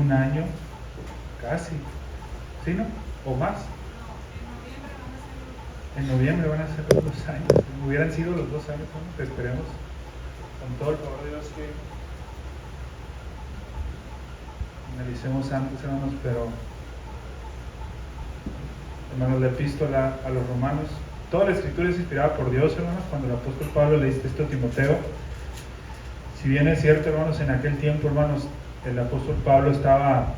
un año, casi, ¿sí, no? ¿O más? En noviembre van a ser los 2 años. Hubieran sido los 2 años, ¿no? Te esperemos con todo el favor de Dios que analicemos antes, hermanos, pero hermanos, la epístola a los romanos, toda la escritura es inspirada por Dios, hermanos. Cuando el apóstol Pablo le dice esto a Timoteo, si bien es cierto, hermanos, en aquel tiempo, hermanos, el apóstol Pablo estaba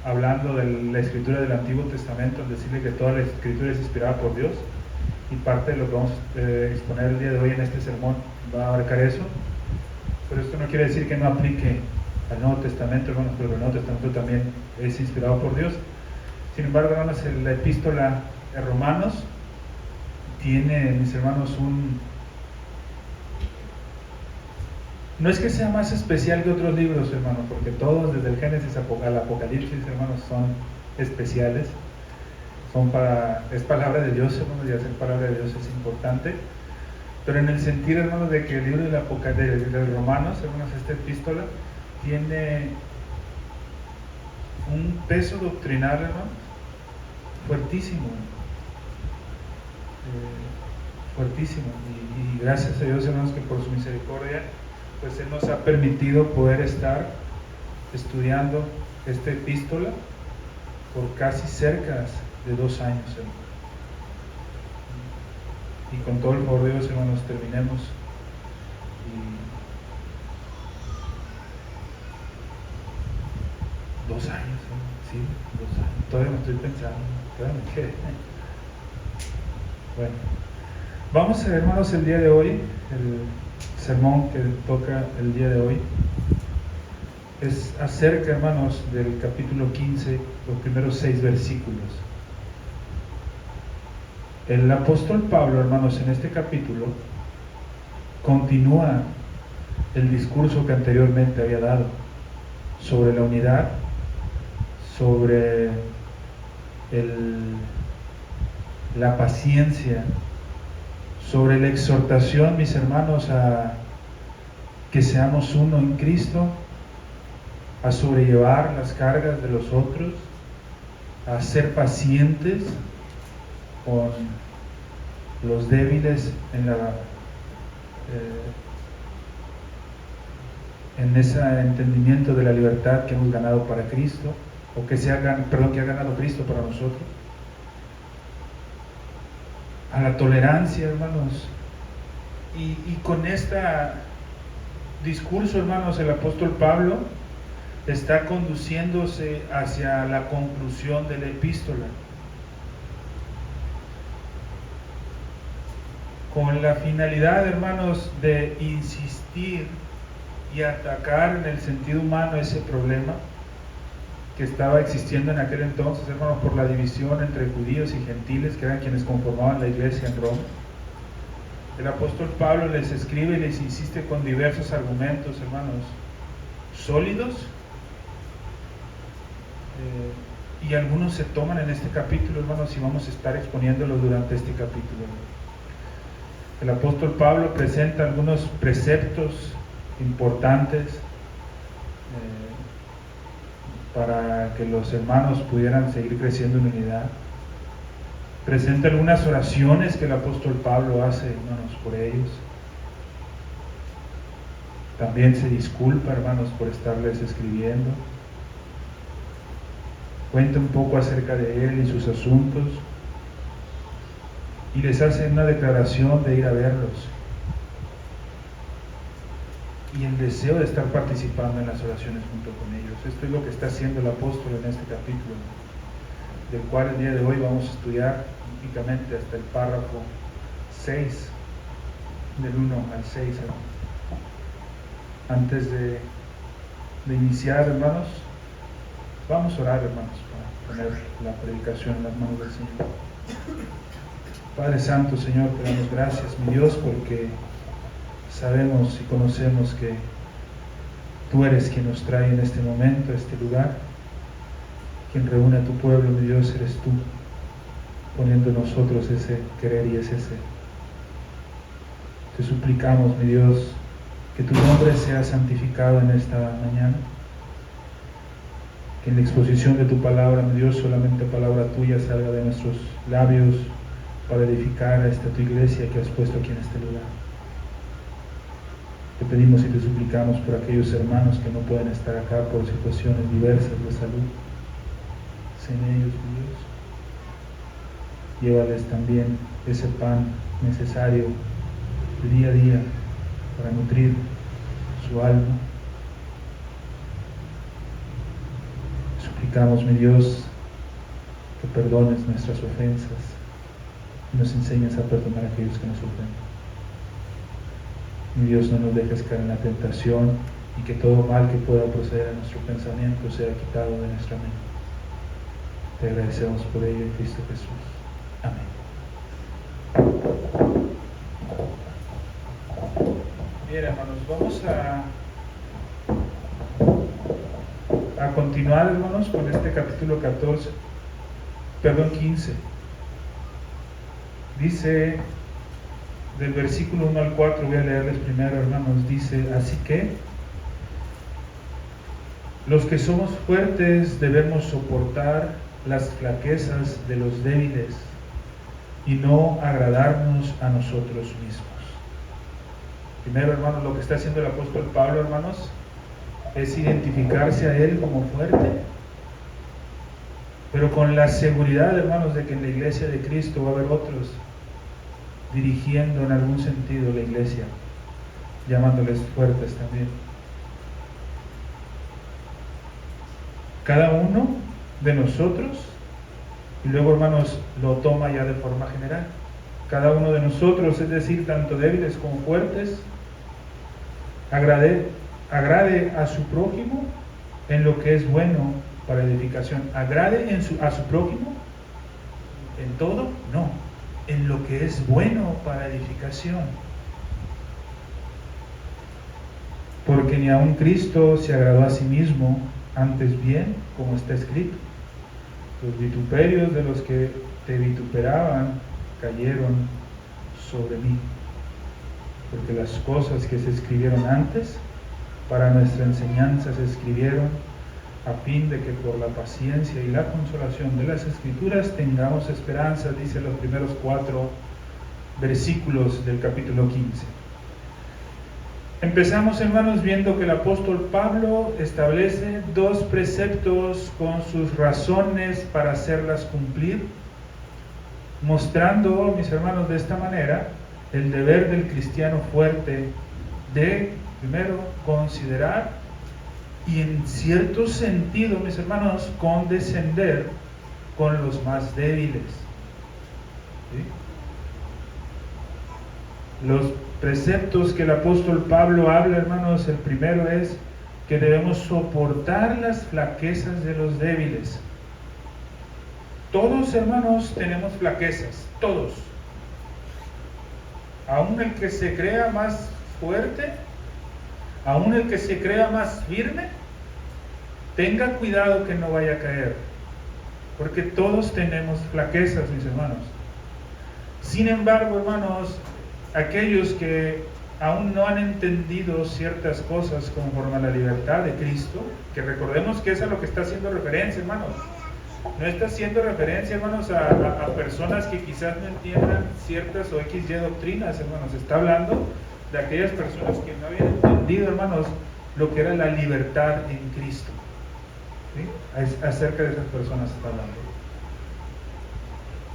hablando de la escritura del Antiguo Testamento, al decirle que toda la escritura es inspirada por Dios, y parte de lo que vamos a exponer el día de hoy en este sermón va a abarcar eso, pero esto no quiere decir que no aplique al Nuevo Testamento, hermanos, pero el Nuevo Testamento también es inspirado por Dios. Sin embargo, hermanos, la epístola de Romanos tiene, mis hermanos, no es que sea más especial que otros libros, hermanos, porque todos, desde el Génesis al Apocalipsis, hermanos, son especiales. Es palabra de Dios, hermanos, y hacer palabra de Dios es importante. Pero en el sentido, hermanos, de que el libro de Romanos, hermanos, esta epístola, tiene un peso doctrinal, hermanos, fuertísimo. Fuertísimo. Y gracias a Dios, hermanos, que por su misericordia, pues Él nos ha permitido poder estar estudiando esta epístola por casi cerca de 2 años, hermanos. Y con todo el favor de Dios, hermanos, terminemos. Y 2 años, sí, 2 años. Todavía no estoy pensando, todavía me queda. Bueno, vamos a ver, hermanos, el día de hoy, el sermón que toca el día de hoy es acerca, hermanos, del capítulo 15, los primeros 6 versículos. El apóstol Pablo, hermanos, en este capítulo continúa el discurso que anteriormente había dado sobre la unidad, sobre la paciencia, sobre la exhortación, mis hermanos, a que seamos uno en Cristo, a sobrellevar las cargas de los otros, a ser pacientes con los débiles en ese entendimiento de la libertad que hemos ganado para Cristo, o que ha ganado Cristo para nosotros, a la tolerancia, hermanos, y con este discurso, hermanos, el apóstol Pablo está conduciéndose hacia la conclusión de la epístola, con la finalidad, hermanos, de insistir y atacar en el sentido humano ese problema que estaba existiendo en aquel entonces, hermanos, por la división entre judíos y gentiles, que eran quienes conformaban la iglesia en Roma. El apóstol Pablo les escribe y les insiste con diversos argumentos, hermanos, sólidos, y algunos se toman en este capítulo, hermanos, y vamos a estar exponiéndolos durante este capítulo. El apóstol Pablo presenta algunos preceptos importantes para que los hermanos pudieran seguir creciendo en unidad. Presenta algunas oraciones que el apóstol Pablo hace, hermanos, por ellos. También se disculpa, hermanos, por estarles escribiendo. Cuenta un poco acerca de él y sus asuntos, y les hace una declaración de ir a verlos, y el deseo de estar participando en las oraciones junto con ellos. Esto es lo que está haciendo el apóstol en este capítulo, del cual el día de hoy vamos a estudiar únicamente hasta el párrafo 6, del 1 al 6. Antes de iniciar, hermanos, vamos a orar, hermanos, para poner la predicación en las manos del Señor. Padre Santo, Señor, te damos gracias, mi Dios, porque sabemos y conocemos que tú eres quien nos trae en este momento a este lugar, quien reúne a tu pueblo, mi Dios, eres tú, poniendo en nosotros ese querer y ese ser. Te suplicamos, mi Dios, que tu nombre sea santificado en esta mañana, Que en la exposición de tu palabra, mi Dios, solamente palabra tuya salga de nuestros labios para edificar a esta tu iglesia que has puesto aquí en este lugar. Te pedimos y te suplicamos por aquellos hermanos que no pueden estar acá por situaciones diversas de salud. Sé en ellos, mi Dios. Llévales también ese pan necesario de día a día para nutrir su alma. Suplicamos, mi Dios, que perdones nuestras ofensas y nos enseñes a perdonar a aquellos que nos ofenden. Mi Dios, no nos dejes caer en la tentación y que todo mal que pueda proceder a nuestro pensamiento sea quitado de nuestra mente. Te agradecemos por ello en Cristo Jesús. Amén. Bien, hermanos, vamos a continuar, hermanos, con este capítulo 15. Dice del versículo 1 al 4, voy a leerles primero, hermanos. Dice: así que los que somos fuertes debemos soportar las flaquezas de los débiles y no agradarnos a nosotros mismos. Primero, hermanos, lo que está haciendo el apóstol Pablo, hermanos, es identificarse a él como fuerte, pero con la seguridad, hermanos, de que en la iglesia de Cristo va a haber otros dirigiendo en algún sentido la iglesia, llamándoles fuertes también. Cada uno de nosotros, y luego, hermanos, lo toma ya de forma general, cada uno de nosotros, es decir, tanto débiles como fuertes, agrade a su prójimo en lo que es bueno para edificación. ¿Agrade a su prójimo en todo? No, en lo que es bueno para edificación. Porque ni aun Cristo se agradó a sí mismo, antes bien, como está escrito: los vituperios de los que te vituperaban cayeron sobre mí. Porque las cosas que se escribieron antes para nuestra enseñanza se escribieron a fin de que por la paciencia y la consolación de las Escrituras tengamos esperanza, dice los primeros 4 versículos del capítulo 15. Empezamos, hermanos, viendo que el apóstol Pablo establece 2 preceptos con sus razones para hacerlas cumplir, mostrando, mis hermanos, de esta manera el deber del cristiano fuerte de, primero, considerar y en cierto sentido, mis hermanos, condescender con los más débiles. ¿Sí? Los preceptos que el apóstol Pablo habla, hermanos, el primero es que debemos soportar las flaquezas de los débiles. Todos, hermanos, tenemos flaquezas, todos. Aún el que se crea más fuerte, aún el que se crea más firme, tenga cuidado que no vaya a caer, porque todos tenemos flaquezas, mis hermanos. Sin embargo, hermanos, aquellos que aún no han entendido ciertas cosas conforme a la libertad de Cristo, que recordemos que es a lo que está haciendo referencia, hermanos. No está haciendo referencia, hermanos, a personas que quizás no entiendan ciertas o XY doctrinas, hermanos. Está hablando de aquellas personas que no habían entendido, hermanos, lo que era la libertad en Cristo. ¿Sí? Acerca de esas personas está hablando.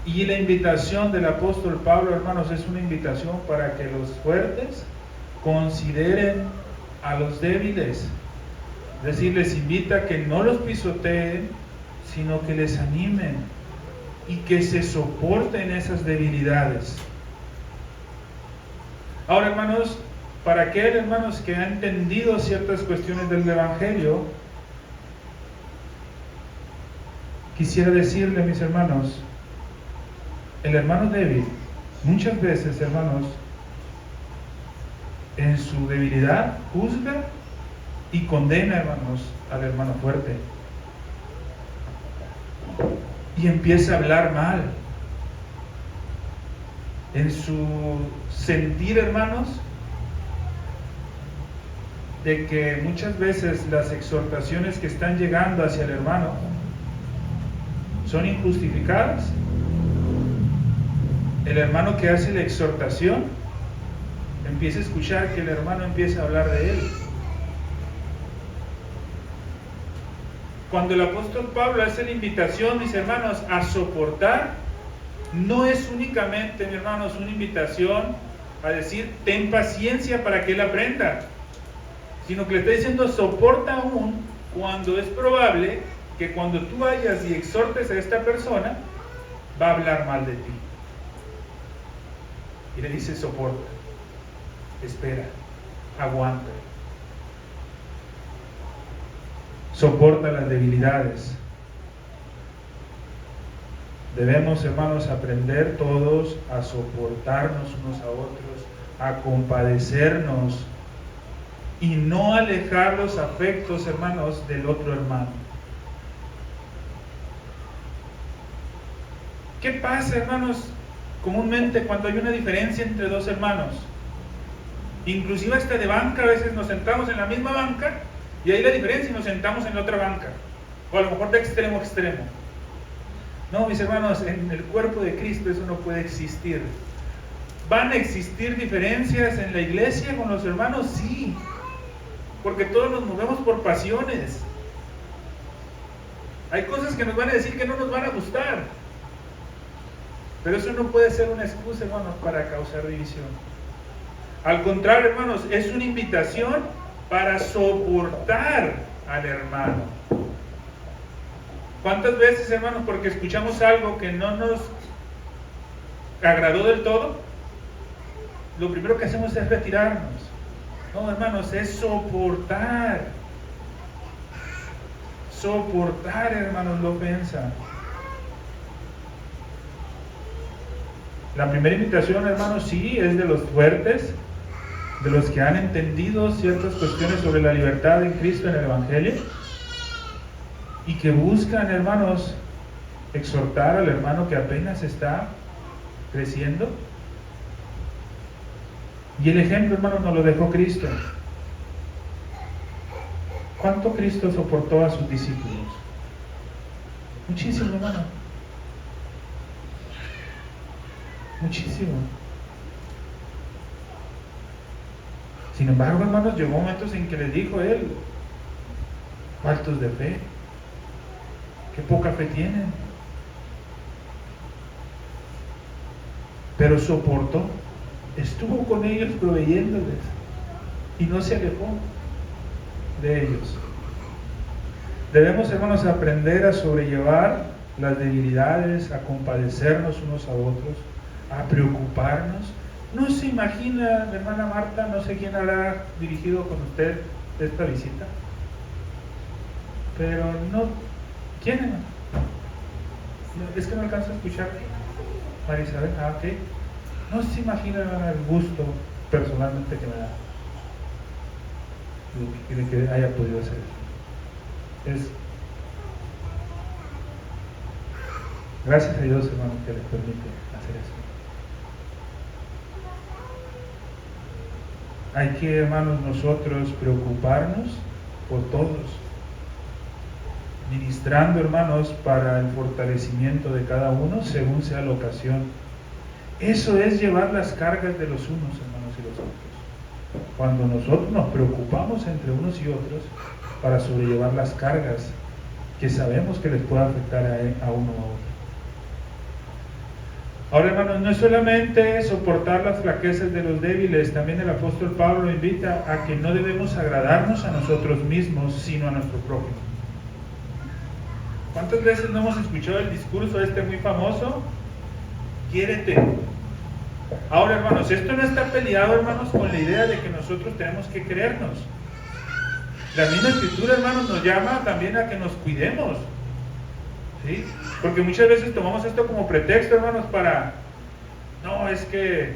Y la invitación del apóstol Pablo, hermanos, es una invitación para que los fuertes consideren a los débiles. Es decir, les invita a que no los pisoteen, sino que les animen y que se soporten esas debilidades. Ahora, hermanos, para aquel, hermanos, que ha entendido ciertas cuestiones del Evangelio, quisiera decirle, mis hermanos, el hermano débil, muchas veces, hermanos, en su debilidad juzga y condena, hermanos, al hermano fuerte. Y empieza a hablar mal. En su sentir, hermanos, de que muchas veces las exhortaciones que están llegando hacia el hermano son injustificadas. El hermano que hace la exhortación empieza a escuchar que el hermano empieza a hablar de él. Cuando el apóstol Pablo hace la invitación, mis hermanos, a soportar, no es únicamente, mis hermanos, una invitación a decir, ten paciencia para que él aprenda, sino que le está diciendo, soporta aún cuando es probable que cuando tú vayas y exhortes a esta persona, va a hablar mal de ti. Y le dice, soporta, espera, aguanta. Soporta las debilidades. Debemos, hermanos, aprender todos a soportarnos unos a otros, a compadecernos y no alejar los afectos, hermanos, del otro hermano. ¿Qué pasa, hermanos, comúnmente cuando hay una diferencia entre dos hermanos? Inclusive hasta de banca, a veces nos sentamos en la misma banca y hay la diferencia y nos sentamos en la otra banca, o a lo mejor de extremo a extremo. No, mis hermanos, en el cuerpo de Cristo eso no puede existir. ¿Van a existir diferencias en la iglesia con los hermanos? Sí, porque todos nos movemos por pasiones. Hay cosas que nos van a decir que no nos van a gustar, pero eso no puede ser una excusa, hermanos, para causar división. Al contrario, hermanos, es una invitación para soportar al hermano. ¿Cuántas veces, hermanos, porque escuchamos algo que no nos agradó del todo, lo primero que hacemos es retirarnos? No, hermanos, es soportar. Soportar, hermanos, la ofensa. La primera invitación, hermanos, sí, es de los fuertes, de los que han entendido ciertas cuestiones sobre la libertad en Cristo en el Evangelio y que buscan, hermanos, exhortar al hermano que apenas está creciendo. Y el ejemplo, hermanos, nos lo dejó Cristo. ¿Cuánto Cristo soportó a sus discípulos? Muchísimo, hermano. Muchísimo. Sin embargo, hermanos, llegó momentos en que les dijo él, faltos de fe, qué poca fe tienen. Pero soportó, estuvo con ellos proveyéndoles y no se alejó de ellos. Debemos, hermanos, aprender a sobrellevar las debilidades, a compadecernos unos a otros, a preocuparnos. No se imagina, mi hermana Marta, no sé quién habrá dirigido con usted esta visita, pero no, ¿quién, hermano? Es que no alcanzo a escuchar. María Isabel, ok. No se imagina, hermana, el gusto personalmente que me da de que haya podido hacer eso. Gracias a Dios, hermano, que le permite hacer eso. Hay que, hermanos, nosotros preocuparnos por todos, ministrando, hermanos, para el fortalecimiento de cada uno según sea la ocasión. Eso es llevar las cargas de los unos, hermanos, y los otros. Cuando nosotros nos preocupamos entre unos y otros para sobrellevar las cargas que sabemos que les puede afectar a uno a otro. Ahora, hermanos, no es solamente soportar las flaquezas de los débiles, también el apóstol Pablo invita a que no debemos agradarnos a nosotros mismos, sino a nuestro prójimo. ¿Cuántas veces no hemos escuchado el discurso muy famoso? Quiérete. Ahora, hermanos, esto no está peleado, hermanos, con la idea de que nosotros tenemos que querernos. La misma Escritura, hermanos, nos llama también a que nos cuidemos. ¿Sí? Porque muchas veces tomamos esto como pretexto, hermanos, para, no, es que,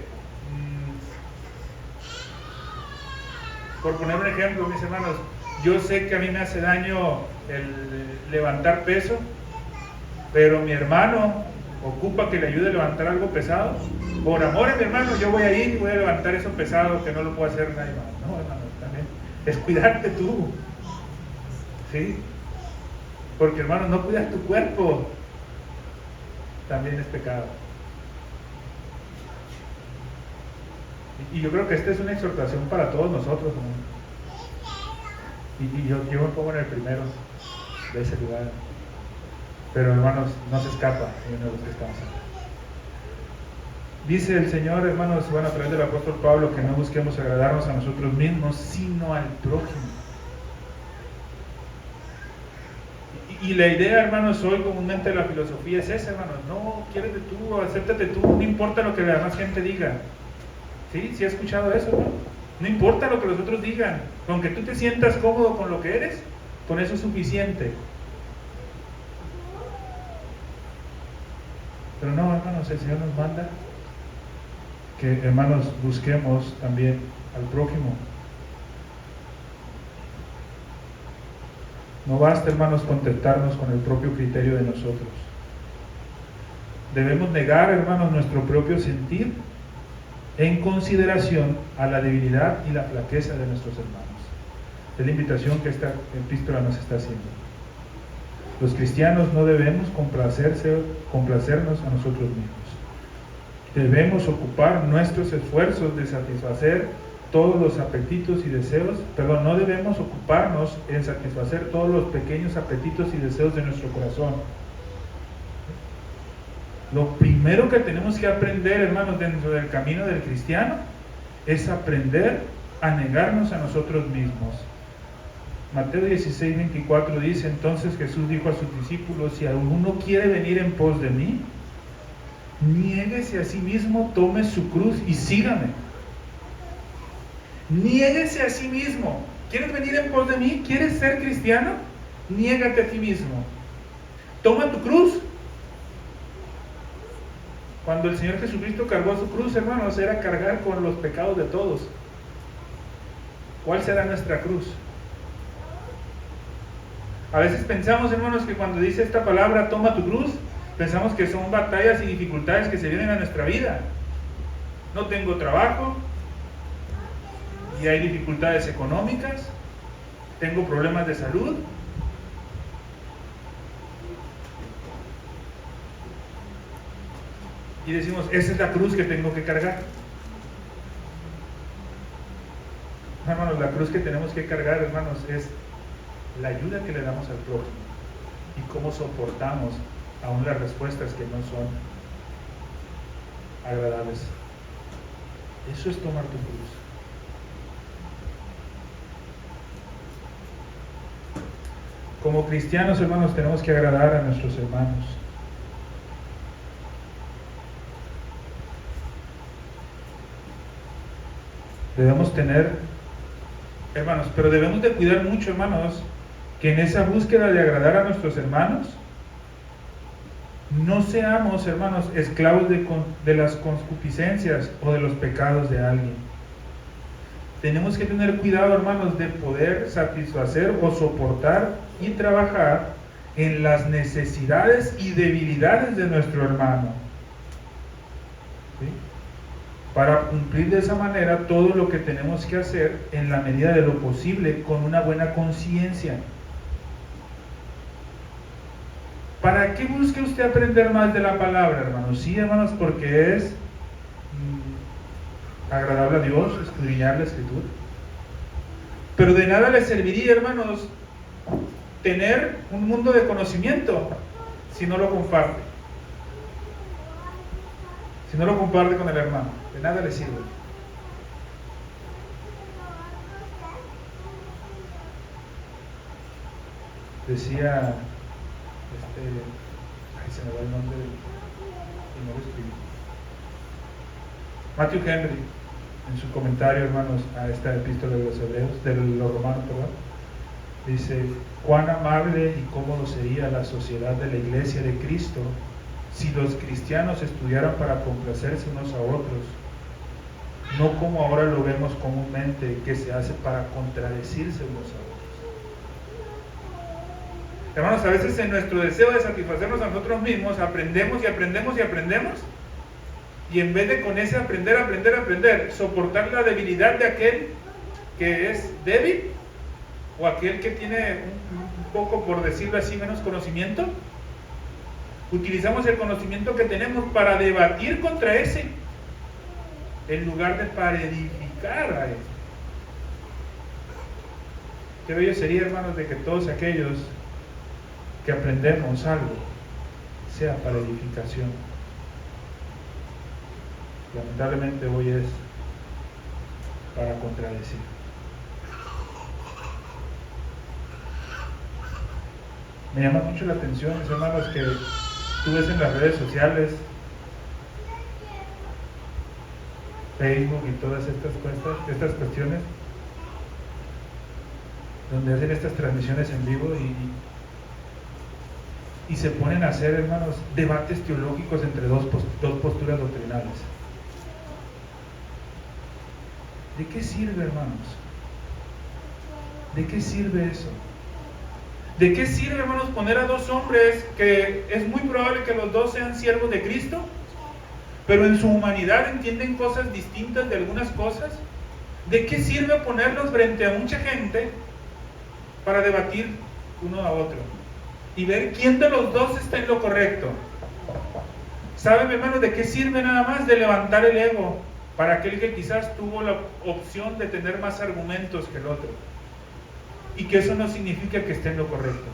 por poner un ejemplo, mis hermanos, yo sé que a mí me hace daño el levantar peso, pero mi hermano ocupa que le ayude a levantar algo pesado. Por amor a mi hermano, yo voy a ir y voy a levantar eso pesado que no lo puede hacer nadie más. No, hermanos, también es cuidarte tú. ¿Sí? Porque, hermano, no cuidas tu cuerpo, también es pecado. Y yo creo que esta es una exhortación para todos nosotros, hermano. Y yo me pongo en el primero de ese lugar. Pero, hermanos, no se escapa de uno de los que estamos acá. Dice el Señor, hermanos, bueno, a través del apóstol Pablo, que no busquemos agradarnos a nosotros mismos, sino al prójimo. Y la idea, hermanos, hoy comúnmente la filosofía es esa, hermanos. No, quiérete tú, acéptate tú, no importa lo que la demás gente diga. ¿Sí? ¿Sí has escuchado eso, no? No importa lo que los otros digan. Aunque tú te sientas cómodo con lo que eres, con eso es suficiente. Pero no, hermanos, el Señor nos manda que, hermanos, busquemos también al prójimo. No basta, hermanos, contentarnos con el propio criterio de nosotros. Debemos negar, hermanos, nuestro propio sentir en consideración a la debilidad y la flaqueza de nuestros hermanos. Es la invitación que esta epístola nos está haciendo. Los cristianos no debemos complacernos a nosotros mismos. Debemos ocupar nuestros esfuerzos de satisfacer todos los apetitos y deseos, no debemos ocuparnos en satisfacer todos los pequeños apetitos y deseos de nuestro corazón. Lo primero que tenemos que aprender, hermanos, dentro del camino del cristiano, es aprender a negarnos a nosotros mismos. Mateo 16:24 dice: entonces Jesús dijo a sus discípulos: si alguno quiere venir en pos de mí, niéguese a sí mismo, tome su cruz y sígame. Niéguese a sí mismo. ¿Quieres venir en pos de mí? ¿Quieres ser cristiano? Niégate a ti mismo. Toma tu cruz. Cuando el Señor Jesucristo cargó su cruz, hermanos, era cargar con los pecados de todos. ¿Cuál será nuestra cruz? A veces pensamos, hermanos, que cuando dice esta palabra, toma tu cruz, pensamos que son batallas y dificultades que se vienen a nuestra vida. No tengo trabajo, y hay dificultades económicas, tengo problemas de salud. Y decimos, esa es la cruz que tengo que cargar. Hermanos, la cruz que tenemos que cargar, hermanos, es la ayuda que le damos al prójimo y cómo soportamos aún las respuestas que no son agradables. Eso es tomar tu cruz. Como cristianos, hermanos, tenemos que agradar a nuestros hermanos. Debemos tener, hermanos, pero debemos de cuidar mucho, hermanos, que en esa búsqueda de agradar a nuestros hermanos, no seamos, hermanos, esclavos de las concupiscencias o de los pecados de alguien. Tenemos que tener cuidado, hermanos, de poder satisfacer o soportar y trabajar en las necesidades y debilidades de nuestro hermano. ¿Sí? Para cumplir de esa manera todo lo que tenemos que hacer en la medida de lo posible con una buena conciencia. ¿Para qué busque usted aprender más de la palabra, hermanos? Sí, hermanos, porque es agradable a Dios escudriñar la Escritura. Pero de nada le serviría, hermanos, tener un mundo de conocimiento si no lo comparte. Si no lo comparte con el hermano, de nada le sirve. Decía, se me va el nombre y no lo escribí. Matthew Henry, en su comentario, hermanos, a esta epístola de los hebreos, de los romanos, perdón, dice: cuán amable y cómodo sería la sociedad de la iglesia de Cristo si los cristianos estudiaran para complacerse unos a otros, no como ahora lo vemos comúnmente, que se hace para contradecirse unos a otros. Hermanos, a veces en nuestro deseo de satisfacernos a nosotros mismos, aprendemos y aprendemos y aprendemos, y en vez de con ese aprender, soportar la debilidad de aquel que es débil, o aquel que tiene un poco, por decirlo así, menos conocimiento. Utilizamos el conocimiento que tenemos para debatir contra ese, en lugar de para edificar a ese. Qué bello sería, hermanos, de que todos aquellos que aprendemos algo sea para edificación. Lamentablemente hoy es para contradecir. Me llama mucho la atención, hermanos, que tú ves en las redes sociales, Facebook y todas estas cuestiones, donde hacen estas transmisiones en vivo y se ponen a hacer, hermanos, debates teológicos entre dos posturas doctrinales. ¿De qué sirve, hermanos? ¿De qué sirve eso? ¿De qué sirve, hermanos, poner a dos hombres que es muy probable que los dos sean siervos de Cristo, pero en su humanidad entienden cosas distintas de algunas cosas? ¿De qué sirve ponerlos frente a mucha gente para debatir uno a otro y ver quién de los dos está en lo correcto? ¿Saben, hermanos, de qué sirve nada más? De levantar el ego para aquel que quizás tuvo la opción de tener más argumentos que el otro, y que eso no significa que esté en lo correcto.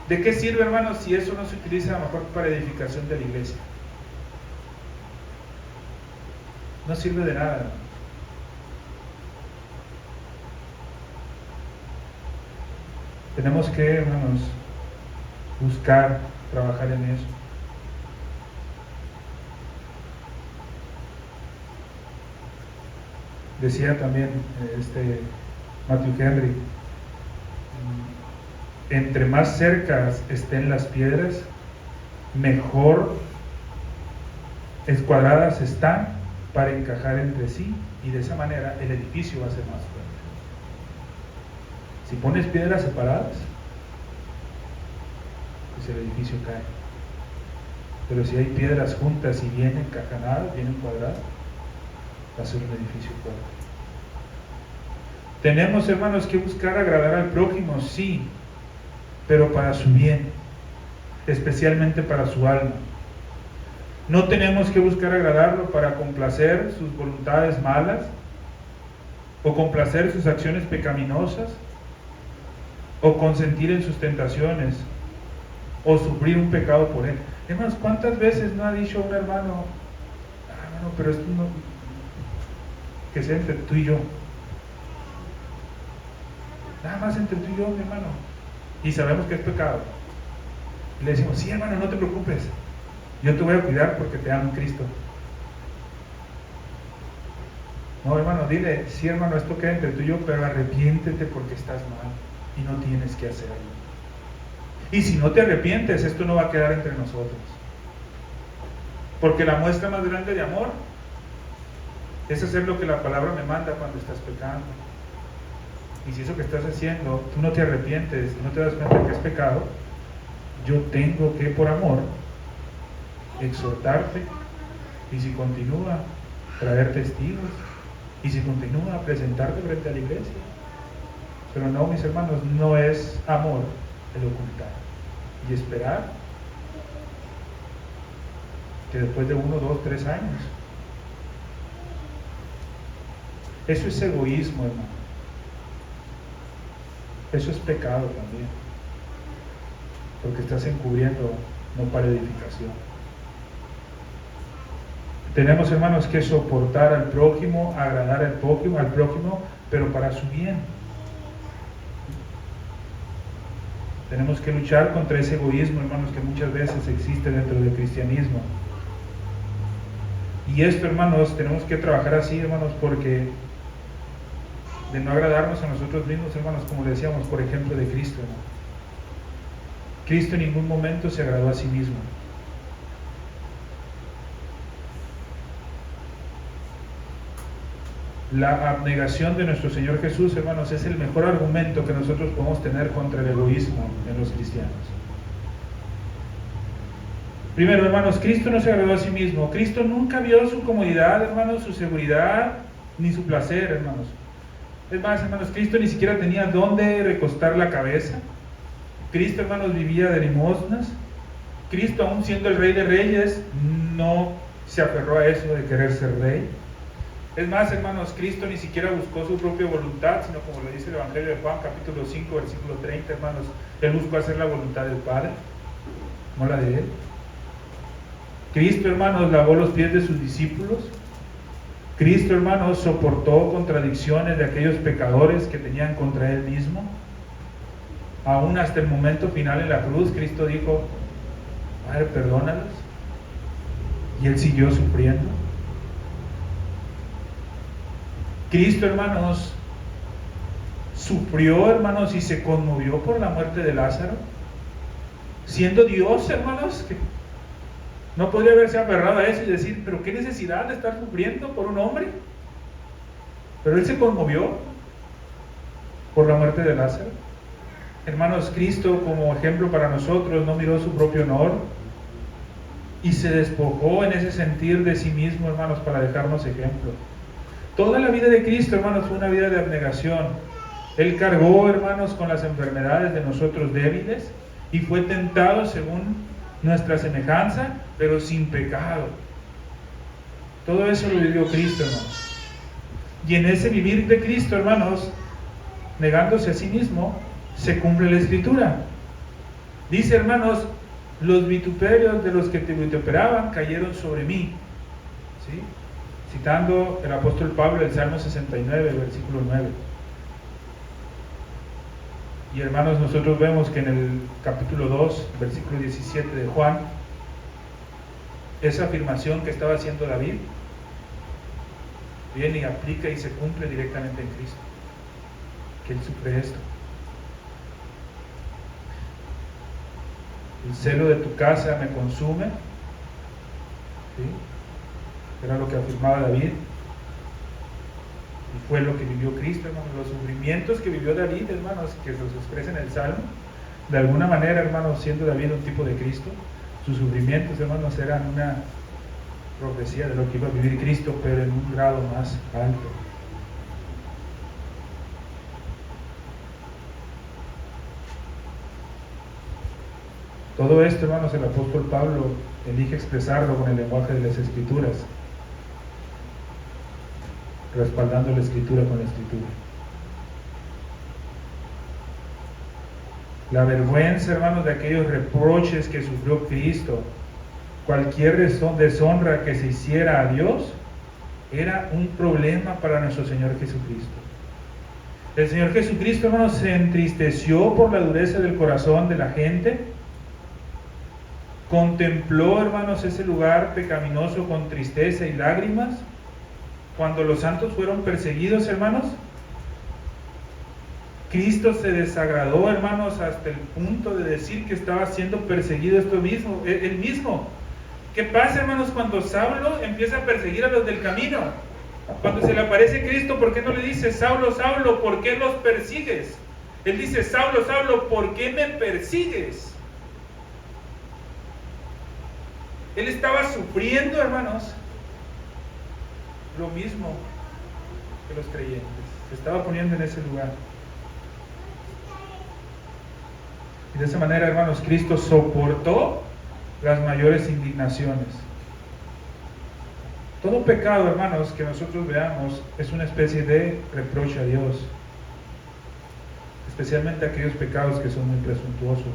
¿De qué sirve, hermanos, si eso no se utiliza a lo mejor para edificación de la iglesia? No sirve de nada, hermanos. Tenemos que, hermanos, buscar trabajar en eso. Decía también Matthew Henry, entre más cercas estén las piedras, mejor escuadradas están para encajar entre sí, y de esa manera el edificio va a ser más fuerte. Si pones piedras separadas, pues el edificio cae. Pero si hay piedras juntas y bien encajanadas, bien encuadradas, va a ser un edificio fuerte. Tenemos, hermanos, que buscar agradar al prójimo, sí, pero para su bien, especialmente para su alma. No tenemos que buscar agradarlo para complacer sus voluntades malas, o complacer sus acciones pecaminosas, o consentir en sus tentaciones, o sufrir un pecado por él. Hermanos, ¿cuántas veces no ha dicho un hermano, hermano, pero esto no, que sea entre tú y yo? Nada más entre tú y yo, mi hermano. Y sabemos que es pecado. Y le decimos, sí, hermano, no te preocupes, yo te voy a cuidar porque te amo en Cristo. No, hermano, dile, sí, hermano, esto queda entre tú y yo, pero arrepiéntete porque estás mal y no tienes que hacerlo. Y si no te arrepientes, esto no va a quedar entre nosotros. Porque la muestra más grande de amor es hacer lo que la palabra me manda cuando estás pecando. Y si eso que estás haciendo, tú no te arrepientes, no te das cuenta que es pecado, yo tengo que, por amor, exhortarte, y si continúa, traer testigos, y si continúa, presentarte frente a la iglesia. Pero no, mis hermanos, no es amor el ocultar y esperar que después de 1, 2, 3 años. Eso es egoísmo, hermano. Eso es pecado también, porque estás encubriendo, no para edificación. Tenemos, hermanos, que soportar al prójimo, agradar al prójimo, pero para su bien. Tenemos que luchar contra ese egoísmo, hermanos, que muchas veces existe dentro del cristianismo. Y esto, hermanos, tenemos que trabajar así, hermanos, porque de no agradarnos a nosotros mismos, hermanos, como le decíamos, por ejemplo, de Cristo, hermano. Cristo en ningún momento se agradó a sí mismo. La abnegación de nuestro Señor Jesús, hermanos, es el mejor argumento que nosotros podemos tener contra el egoísmo en los cristianos. Primero, hermanos, Cristo no se agradó a sí mismo. Cristo nunca vio su comodidad, hermanos, su seguridad, ni su placer, hermanos. Es más, hermanos, Cristo ni siquiera tenía dónde recostar la cabeza. Cristo, hermanos, vivía de limosnas. Cristo, aún siendo el Rey de Reyes, no se aferró a eso de querer ser rey. Es más, hermanos, Cristo ni siquiera buscó su propia voluntad, sino como lo dice el Evangelio de Juan, capítulo 5, versículo 30, hermanos, Él buscó hacer la voluntad del Padre, no la de Él. Cristo, hermanos, lavó los pies de sus discípulos. Cristo, hermanos, soportó contradicciones de aquellos pecadores que tenían contra Él mismo. Aún hasta el momento final en la cruz, Cristo dijo: Padre, perdónalos. Y Él siguió sufriendo. Cristo, hermanos, sufrió, hermanos, y se conmovió por la muerte de Lázaro. Siendo Dios, hermanos, que no podría haberse aferrado a eso y decir: pero qué necesidad de estar sufriendo por un hombre. Pero Él se conmovió por la muerte de Lázaro. Hermanos, Cristo, como ejemplo para nosotros, no miró su propio honor y se despojó en ese sentir de sí mismo, hermanos, para dejarnos ejemplo. Toda la vida de Cristo, hermanos, fue una vida de abnegación. Él cargó, hermanos, con las enfermedades de nosotros débiles y fue tentado según nuestra semejanza, pero sin pecado. Todo eso lo vivió Cristo, hermanos. Y en ese vivir de Cristo, hermanos, negándose a sí mismo, se cumple la Escritura. Dice, hermanos: los vituperios de los que te vituperaban cayeron sobre mí. ¿Sí? Citando el apóstol Pablo el Salmo 69, versículo 9. Y hermanos, nosotros vemos que en el capítulo 2, versículo 17 de Juan, esa afirmación que estaba haciendo David viene y aplica y se cumple directamente en Cristo, que Él sufre esto. El celo de tu casa me consume. ¿Sí? Era lo que afirmaba David. Y fue lo que vivió Cristo, hermanos. Los sufrimientos que vivió David, hermanos, que se los expresa en el Salmo, de alguna manera, hermanos, siendo David un tipo de Cristo, sus sufrimientos, hermanos, eran una profecía de lo que iba a vivir Cristo, pero en un grado más alto. Todo esto, hermanos, el apóstol Pablo elige expresarlo con el lenguaje de las Escrituras, respaldando la Escritura con la Escritura. La vergüenza, hermanos, de aquellos reproches que sufrió Cristo, cualquier deshonra que se hiciera a Dios, era un problema para nuestro Señor Jesucristo. El Señor Jesucristo, hermanos, se entristeció por la dureza del corazón de la gente. Contempló, hermanos, ese lugar pecaminoso con tristeza y lágrimas. Cuando los santos fueron perseguidos, hermanos, Cristo se desagradó, hermanos, hasta el punto de decir que estaba siendo perseguido él mismo. ¿Qué pasa, hermanos, cuando Saulo empieza a perseguir a los del camino? Cuando se le aparece Cristo, ¿por qué no le dice: Saulo, Saulo, ¿por qué los persigues? Él dice: Saulo, Saulo, ¿por qué me persigues? Él estaba sufriendo, hermanos, lo mismo que los creyentes. Se estaba poniendo en ese lugar. Y de esa manera, hermanos, Cristo soportó las mayores indignaciones. Todo pecado, hermanos, que nosotros veamos es una especie de reproche a Dios, especialmente aquellos pecados que son muy presuntuosos.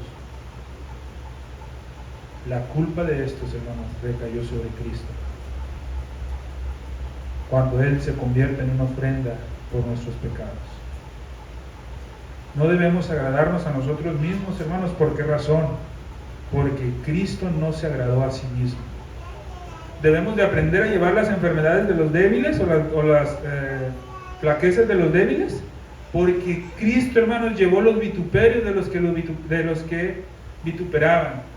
La culpa de estos, hermanos, recayó sobre Cristo cuando Él se convierte en una ofrenda por nuestros pecados. No debemos agradarnos a nosotros mismos, hermanos. ¿Por qué razón? Porque Cristo no se agradó a sí mismo. Debemos de aprender a llevar las enfermedades de los débiles o las flaquezas de los débiles, porque Cristo, hermanos, llevó los vituperios de los que vituperaban.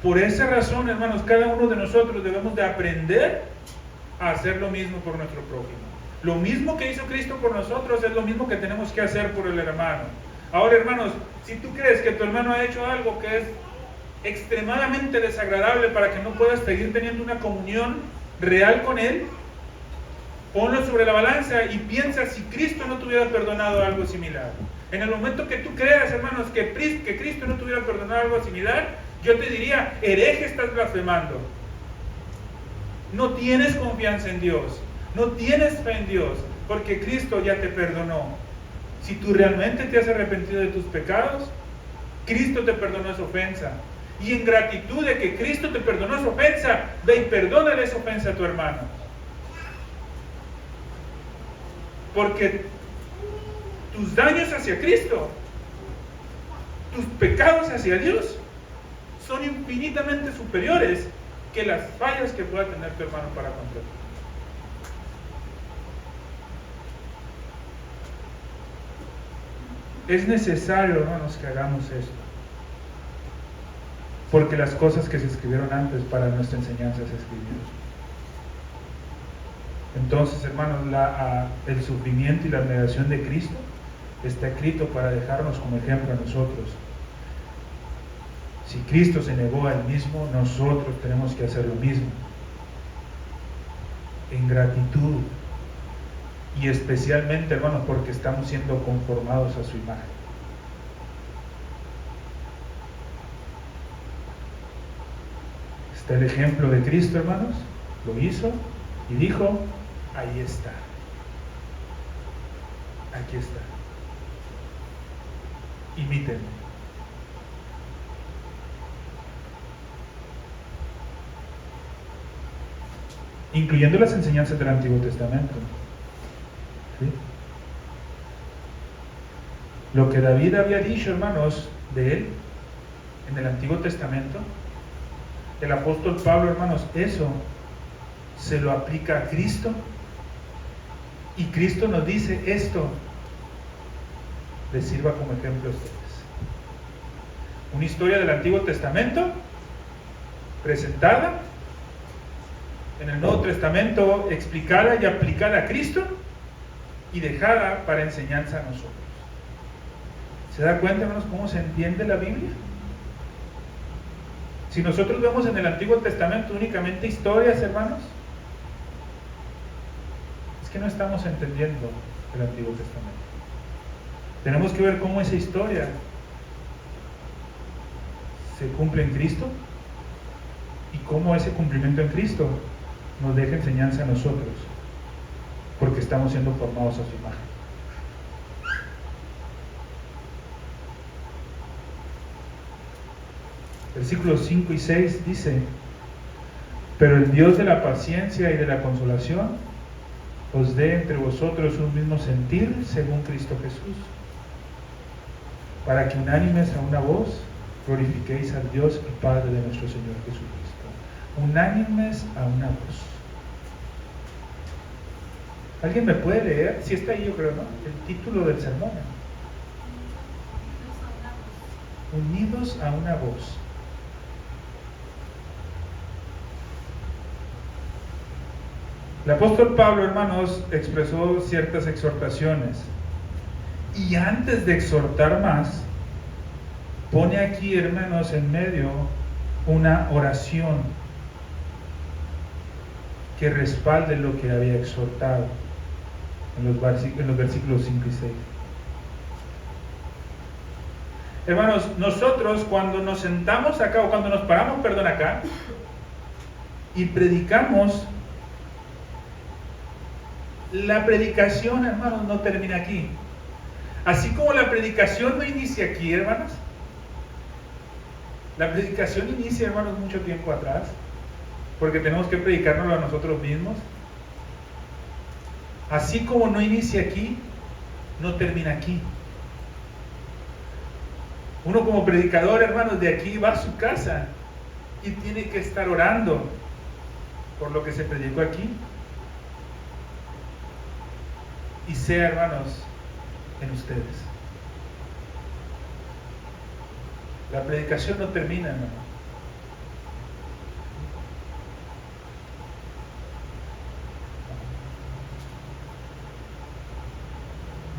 Por esa razón, hermanos, cada uno de nosotros debemos de aprender a hacer lo mismo por nuestro prójimo. Lo mismo que hizo Cristo por nosotros es lo mismo que tenemos que hacer por el hermano. Ahora, hermanos, si tú crees que tu hermano ha hecho algo que es extremadamente desagradable para que no puedas seguir teniendo una comunión real con Él, ponlo sobre la balanza y piensa si Cristo no te hubiera perdonado algo similar. En el momento que tú creas, hermanos, que Cristo no te hubiera perdonado algo similar, yo te diría, hereje, estás blasfemando. No tienes confianza en Dios, no tienes fe en Dios, porque Cristo ya te perdonó. Si tú realmente te has arrepentido de tus pecados, Cristo te perdonó esa ofensa. Y en gratitud de que Cristo te perdonó esa ofensa, ve y perdónale esa ofensa a tu hermano. Porque tus daños hacia Cristo, tus pecados hacia Dios, son infinitamente superiores que las fallas que pueda tener tu hermano para contra ti. Es necesario, hermanos, que hagamos esto, porque las cosas que se escribieron antes para nuestra enseñanza se escribieron. Entonces, hermanos, el sufrimiento y la abnegación de Cristo está escrito para dejarnos como ejemplo a nosotros. Si Cristo se negó a Él mismo, nosotros tenemos que hacer lo mismo, en gratitud, y especialmente, hermanos, porque estamos siendo conformados a su imagen. Está el ejemplo de Cristo, hermanos, lo hizo y dijo, ahí está, aquí está, imítenme. Incluyendo las enseñanzas del Antiguo Testamento. ¿Sí? Lo que David había dicho, hermanos, de él en el Antiguo Testamento, el apóstol Pablo, hermanos, eso se lo aplica a Cristo, y Cristo nos dice esto les sirva como ejemplo a ustedes. Una historia del Antiguo Testamento presentada en el Nuevo Testamento, explicada y aplicada a Cristo y dejada para enseñanza a nosotros. ¿Se da cuenta, hermanos, cómo se entiende la Biblia? Si nosotros vemos en el Antiguo Testamento únicamente historias, hermanos, es que no estamos entendiendo el Antiguo Testamento. Tenemos que ver cómo esa historia se cumple en Cristo y cómo ese cumplimiento en Cristo nos deja enseñanza a nosotros, porque estamos siendo formados a su imagen. Versículos 5 y 6 dice: pero el Dios de la paciencia y de la consolación os dé entre vosotros un mismo sentir según Cristo Jesús, para que unánimes a una voz glorifiquéis al Dios y Padre de nuestro Señor Jesucristo. Unánimes a una voz. ¿Alguien me puede leer? Si está ahí, yo creo, ¿no? El título del sermón. Unidos a una voz. El apóstol Pablo, hermanos, expresó ciertas exhortaciones, y antes de exhortar más, pone aquí, hermanos, en medio una oración que respalde lo que había exhortado en los versículos 5 y 6. Hermanos, nosotros cuando nos sentamos acá, o cuando nos paramos, acá, y predicamos, la predicación, hermanos, no termina aquí. Así como la predicación no inicia aquí, hermanos, la predicación inicia, hermanos, mucho tiempo atrás, porque tenemos que predicárnoslo a nosotros mismos. Así como no inicia aquí, no termina aquí. Uno como predicador, hermanos, de aquí va a su casa y tiene que estar orando por lo que se predicó aquí. Y sea, hermanos, en ustedes. La predicación no termina, hermanos.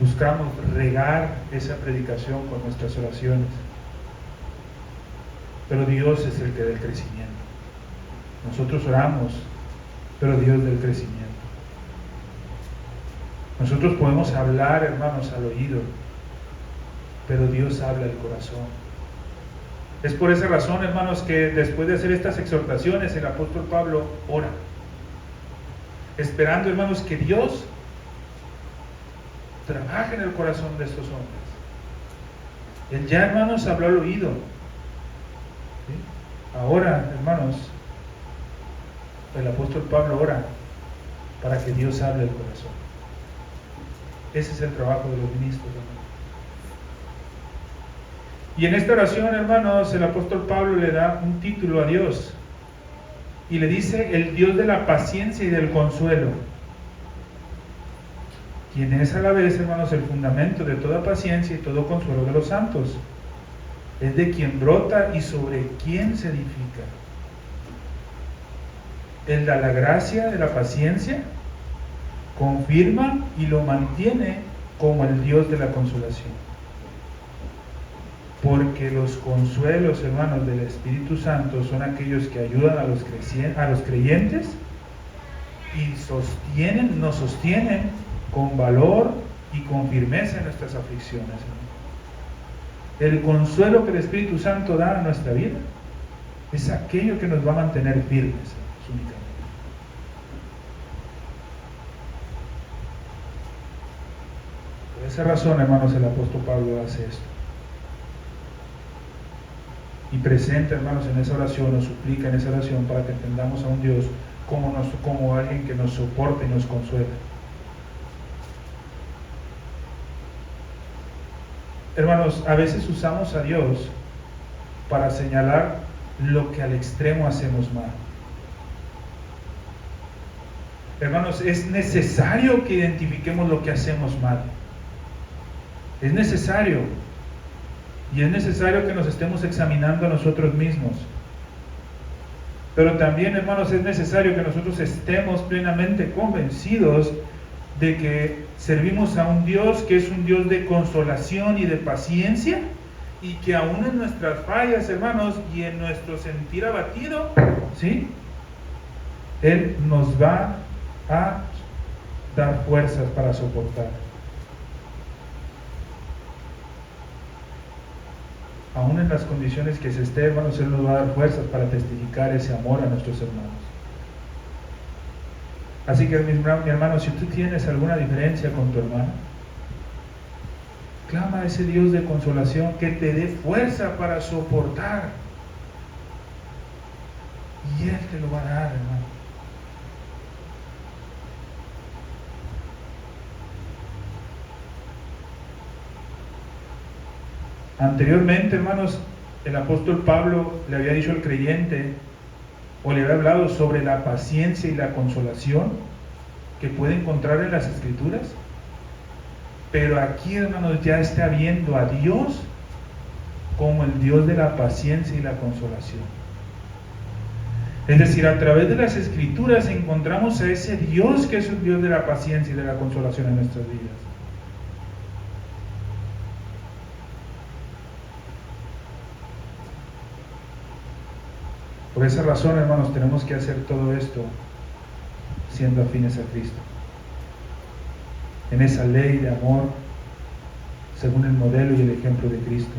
Buscamos regar esa predicación con nuestras oraciones, pero Dios es el que da el crecimiento. Nosotros oramos pero Dios del crecimiento. Nosotros podemos hablar, hermanos, al oído, pero Dios habla al corazón. Es por esa razón, hermanos, que después de hacer estas exhortaciones, el apóstol Pablo ora, esperando, hermanos, que Dios trabaje en el corazón de estos hombres. Él ya, hermanos, habló al oído. ¿Sí? Ahora, hermanos, el apóstol Pablo ora para que Dios hable al corazón. Ese es el trabajo de los ministros, hermanos. Y en esta oración, hermanos, el apóstol Pablo le da un título a Dios y le dice: el Dios de la paciencia y del consuelo, quien es a la vez, hermanos, el fundamento de toda paciencia y todo consuelo de los santos. Es de quien brota y sobre quien se edifica. Él da la gracia de la paciencia, confirma y lo mantiene como el Dios de la consolación. Porque los consuelos, hermanos, del Espíritu Santo son aquellos que ayudan a los creyentes y nos sostienen con valor y con firmeza en nuestras aflicciones. El consuelo que el Espíritu Santo da a nuestra vida es aquello que nos va a mantener firmes, únicamente. Por esa razón, hermanos, el apóstol Pablo hace esto. Y presenta, hermanos, en esa oración, nos suplica en esa oración para que entendamos a un Dios como alguien que nos soporta y nos consuela. Hermanos, a veces usamos a Dios para señalar lo que al extremo hacemos mal. Hermanos, es necesario que identifiquemos lo que hacemos mal. Es necesario. Y es necesario que nos estemos examinando a nosotros mismos. Pero también, hermanos, es necesario que nosotros estemos plenamente convencidos de que servimos a un Dios que es un Dios de consolación y de paciencia, y que aún en nuestras fallas, hermanos, y en nuestro sentir abatido, ¿sí?, Él nos va a dar fuerzas para soportar. Aún en las condiciones que se esté, hermanos, Él nos va a dar fuerzas para testificar ese amor a nuestros hermanos. Así que, mi hermano, si tú tienes alguna diferencia con tu hermano, clama a ese Dios de consolación que te dé fuerza para soportar. Y Él te lo va a dar, hermano. Anteriormente, hermanos, el apóstol Pablo le había dicho al creyente, o le había hablado sobre la paciencia y la consolación que puede encontrar en las Escrituras. Pero aquí, hermanos, ya está viendo a Dios como el Dios de la paciencia y la consolación. Es decir, a través de las Escrituras encontramos a ese Dios que es el Dios de la paciencia y de la consolación en nuestras vidas. Por esa razón, hermanos, tenemos que hacer todo esto siendo afines a Cristo, en esa ley de amor según el modelo y el ejemplo de Cristo.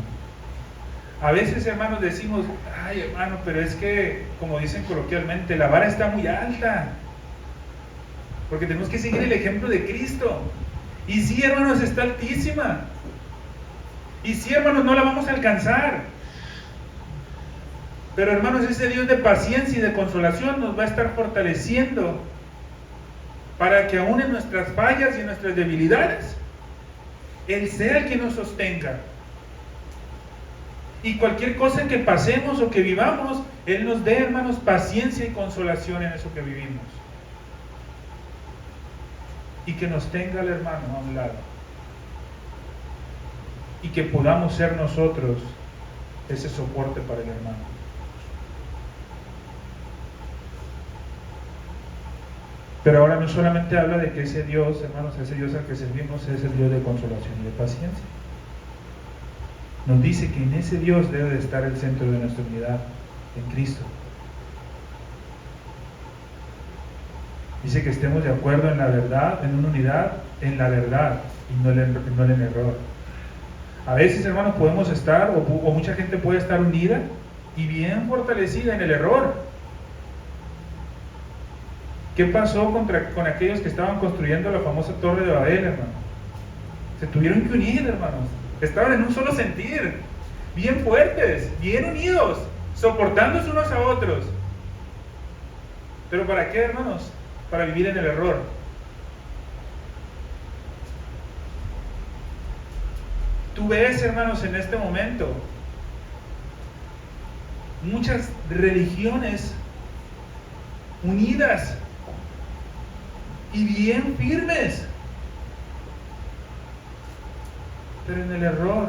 A veces, hermanos, decimos: ay, hermano, pero es que, como dicen coloquialmente, la vara está muy alta, porque tenemos que seguir el ejemplo de Cristo. Y sí, hermanos, está altísima. Y sí, hermanos, no la vamos a alcanzar. Pero, hermanos, ese Dios de paciencia y de consolación nos va a estar fortaleciendo para que aún en nuestras fallas y en nuestras debilidades, Él sea el que nos sostenga. Y cualquier cosa que pasemos o que vivamos, Él nos dé, hermanos, paciencia y consolación en eso que vivimos. Y que nos tenga el hermano a un lado. Y que podamos ser nosotros ese soporte para el hermano. Pero ahora no solamente habla de que ese Dios, hermanos, ese Dios al que servimos es el Dios de consolación y de paciencia. Nos dice que en ese Dios debe de estar el centro de nuestra unidad en Cristo. Dice que estemos de acuerdo en la verdad, en una unidad, en la verdad y no en el error. A veces, hermanos, podemos estar, o mucha gente puede estar unida y bien fortalecida en el error. ¿Qué pasó con aquellos que estaban construyendo la famosa Torre de Babel, hermano? Se tuvieron que unir, hermanos. Estaban en un solo sentir, bien fuertes, bien unidos, soportándose unos a otros. ¿Pero para qué, hermanos? Para vivir en el error. Tú ves, hermanos, en este momento muchas religiones unidas y bien firmes, pero en el error.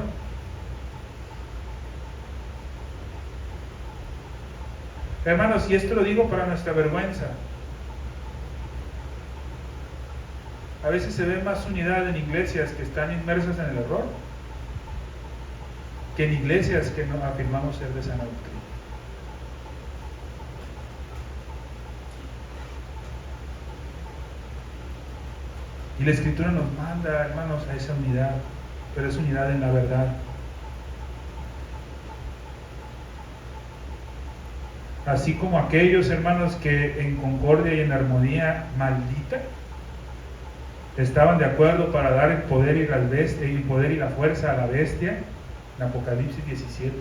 Hermanos, y esto lo digo para nuestra vergüenza. A veces se ve más unidad en iglesias que están inmersas en el error que en iglesias que no afirmamos ser de sana doctrina. Y la Escritura nos manda, hermanos, a esa unidad, pero es unidad en la verdad. Así como aquellos, hermanos, que en concordia y en armonía maldita estaban de acuerdo para dar el poder y la fuerza a la bestia, en Apocalipsis 17.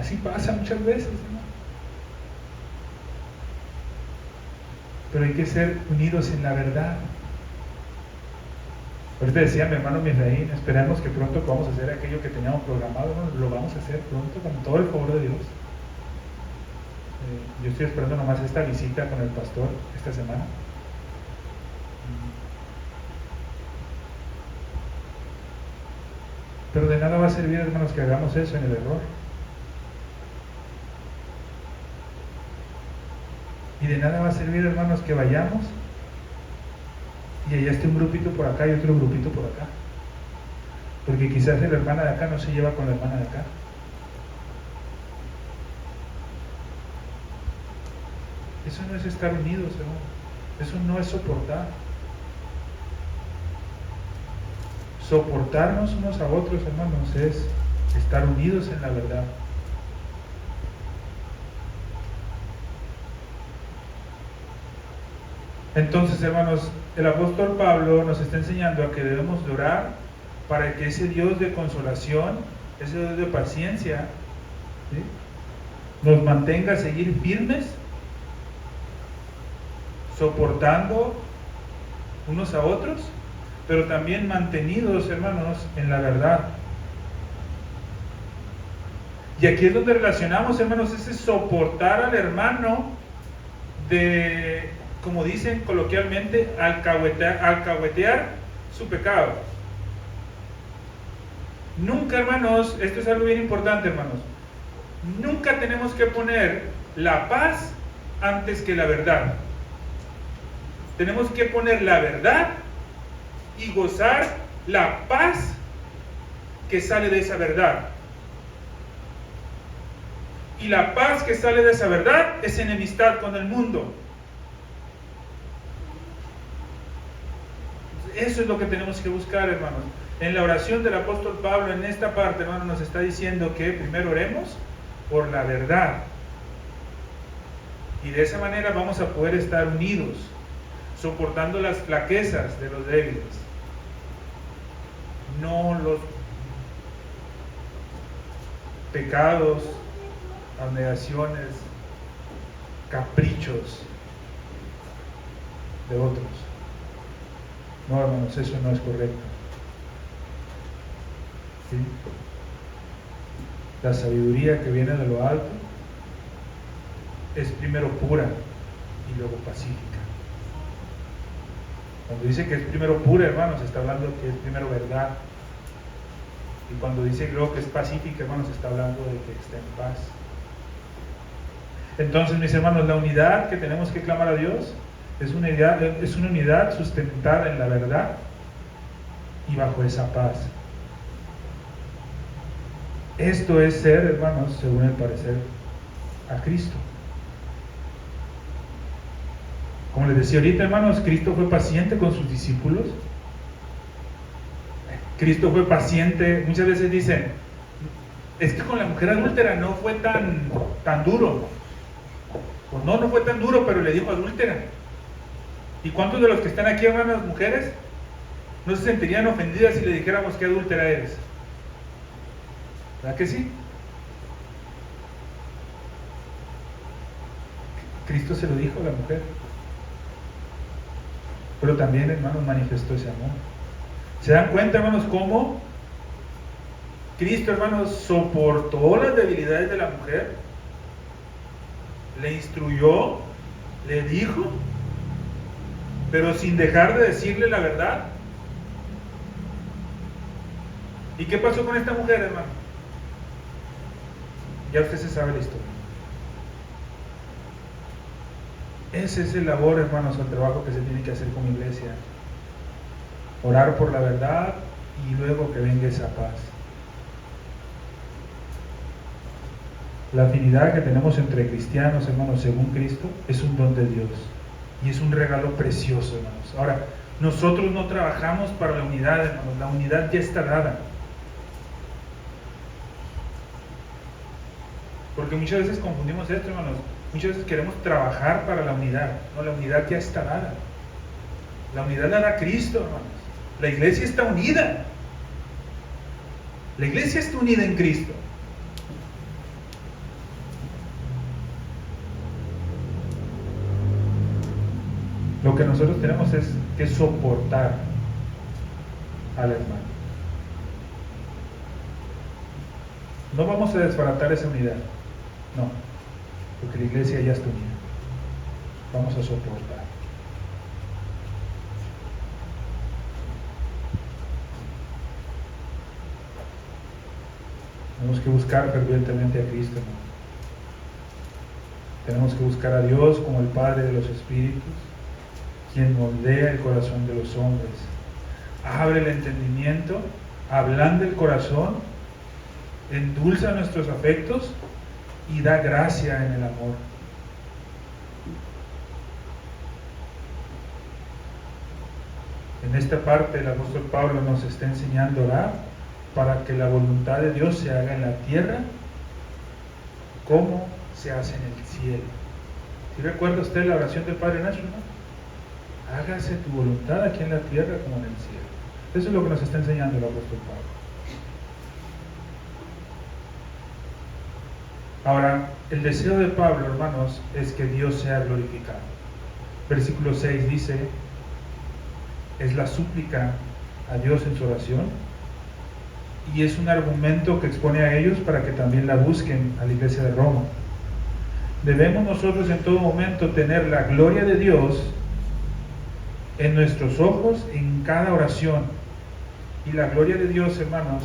Así pasa muchas veces, hermano. Pero hay que ser unidos en la verdad. Ahorita decía mi hermano Misraín, esperamos que pronto podamos hacer aquello que teníamos programado, ¿no? Lo vamos a hacer pronto con todo el favor de Dios. Yo estoy esperando nomás esta visita con el pastor esta semana. Pero de nada va a servir, hermanos, que hagamos eso en el error. Y de nada va a servir, hermanos, que vayamos y allá esté un grupito por acá y otro grupito por acá. Porque quizás la hermana de acá no se lleva con la hermana de acá. Eso no es estar unidos, hermano. Eso no es soportar. Soportarnos unos a otros, hermanos, es estar unidos en la verdad. Entonces, hermanos, el apóstol Pablo nos está enseñando a que debemos de orar para que ese Dios de consolación, ese Dios de paciencia, ¿sí?, nos mantenga a seguir firmes, soportando unos a otros, pero también mantenidos, hermanos, en la verdad. Y aquí es donde relacionamos, hermanos, ese soportar al hermano de, como dicen coloquialmente, alcahuetear su pecado. Nunca, hermanos, esto es algo bien importante, hermanos, nunca tenemos que poner la paz antes que la verdad. Tenemos que poner la verdad y gozar la paz que sale de esa verdad. Y la paz que sale de esa verdad es enemistad con el mundo. Eso es lo que tenemos que buscar, hermanos. En la oración del apóstol Pablo, en esta parte, hermanos, nos está diciendo que primero oremos por la verdad. Y de esa manera vamos a poder estar unidos, soportando las flaquezas de los débiles, no los pecados, abnegaciones, caprichos de otros. No, hermanos, eso no es correcto. ¿Sí? La sabiduría que viene de lo alto es primero pura y luego pacífica. Cuando dice que es primero pura, hermanos, está hablando que es primero verdad. Y cuando dice luego que es pacífica, hermanos, está hablando de que está en paz. Entonces, mis hermanos, la unidad que tenemos que clamar a Dios es una unidad sustentada en la verdad y bajo esa paz. Esto es ser, hermanos, según el parecer a Cristo. Como les decía ahorita, hermanos, Cristo fue paciente con sus discípulos. Cristo fue paciente. Muchas veces dicen, es que con la mujer adúltera no fue tan duro. Pues no fue tan duro, pero le dijo adúltera. ¿Y cuántos de los que están aquí, hermanas mujeres, no se sentirían ofendidas si le dijéramos que adúltera eres? ¿Verdad que sí? Cristo se lo dijo a la mujer. Pero también, hermanos, manifestó ese amor. ¿Se dan cuenta, hermanos, cómo Cristo, hermanos, soportó las debilidades de la mujer? Le instruyó, le dijo, pero sin dejar de decirle la verdad. ¿Y qué pasó con esta mujer, hermano? Ya usted se sabe la historia. Ese es el labor, hermanos, el trabajo que se tiene que hacer como iglesia. Orar por la verdad y luego que venga esa paz. La afinidad que tenemos entre cristianos, hermanos, según Cristo, es un don de Dios. Y es un regalo precioso, hermanos. Ahora, nosotros no trabajamos para la unidad, hermanos. La unidad ya está dada. Porque muchas veces confundimos esto, hermanos. Muchas veces queremos trabajar para la unidad. No, la unidad ya está dada. La unidad la da Cristo, hermanos. La iglesia está unida. La iglesia está unida en Cristo. Lo que nosotros tenemos es que soportar al hermano. No vamos a desbaratar esa unidad. No. Porque la iglesia ya está unida. Vamos a soportar. Tenemos que buscar fervientemente a Cristo, ¿no? Tenemos que buscar a Dios como el Padre de los Espíritus, quien moldea el corazón de los hombres. Abre el entendimiento, ablanda el corazón, endulza nuestros afectos y da gracia en el amor. En esta parte el apóstol Pablo nos está enseñando a orar para que la voluntad de Dios se haga en la tierra como se hace en el cielo. ¿Sí recuerda usted la oración del Padre nuestro, no? Hágase tu voluntad aquí en la tierra como en el cielo. Eso es lo que nos está enseñando el apóstol Pablo. Ahora, el deseo de Pablo, hermanos, es que Dios sea glorificado. Versículo 6 dice, es la súplica a Dios en su oración, y es un argumento que expone a ellos para que también la busquen a la iglesia de Roma. Debemos nosotros en todo momento tener la gloria de Dios en nuestros ojos en cada oración. Y la gloria de Dios, hermanos,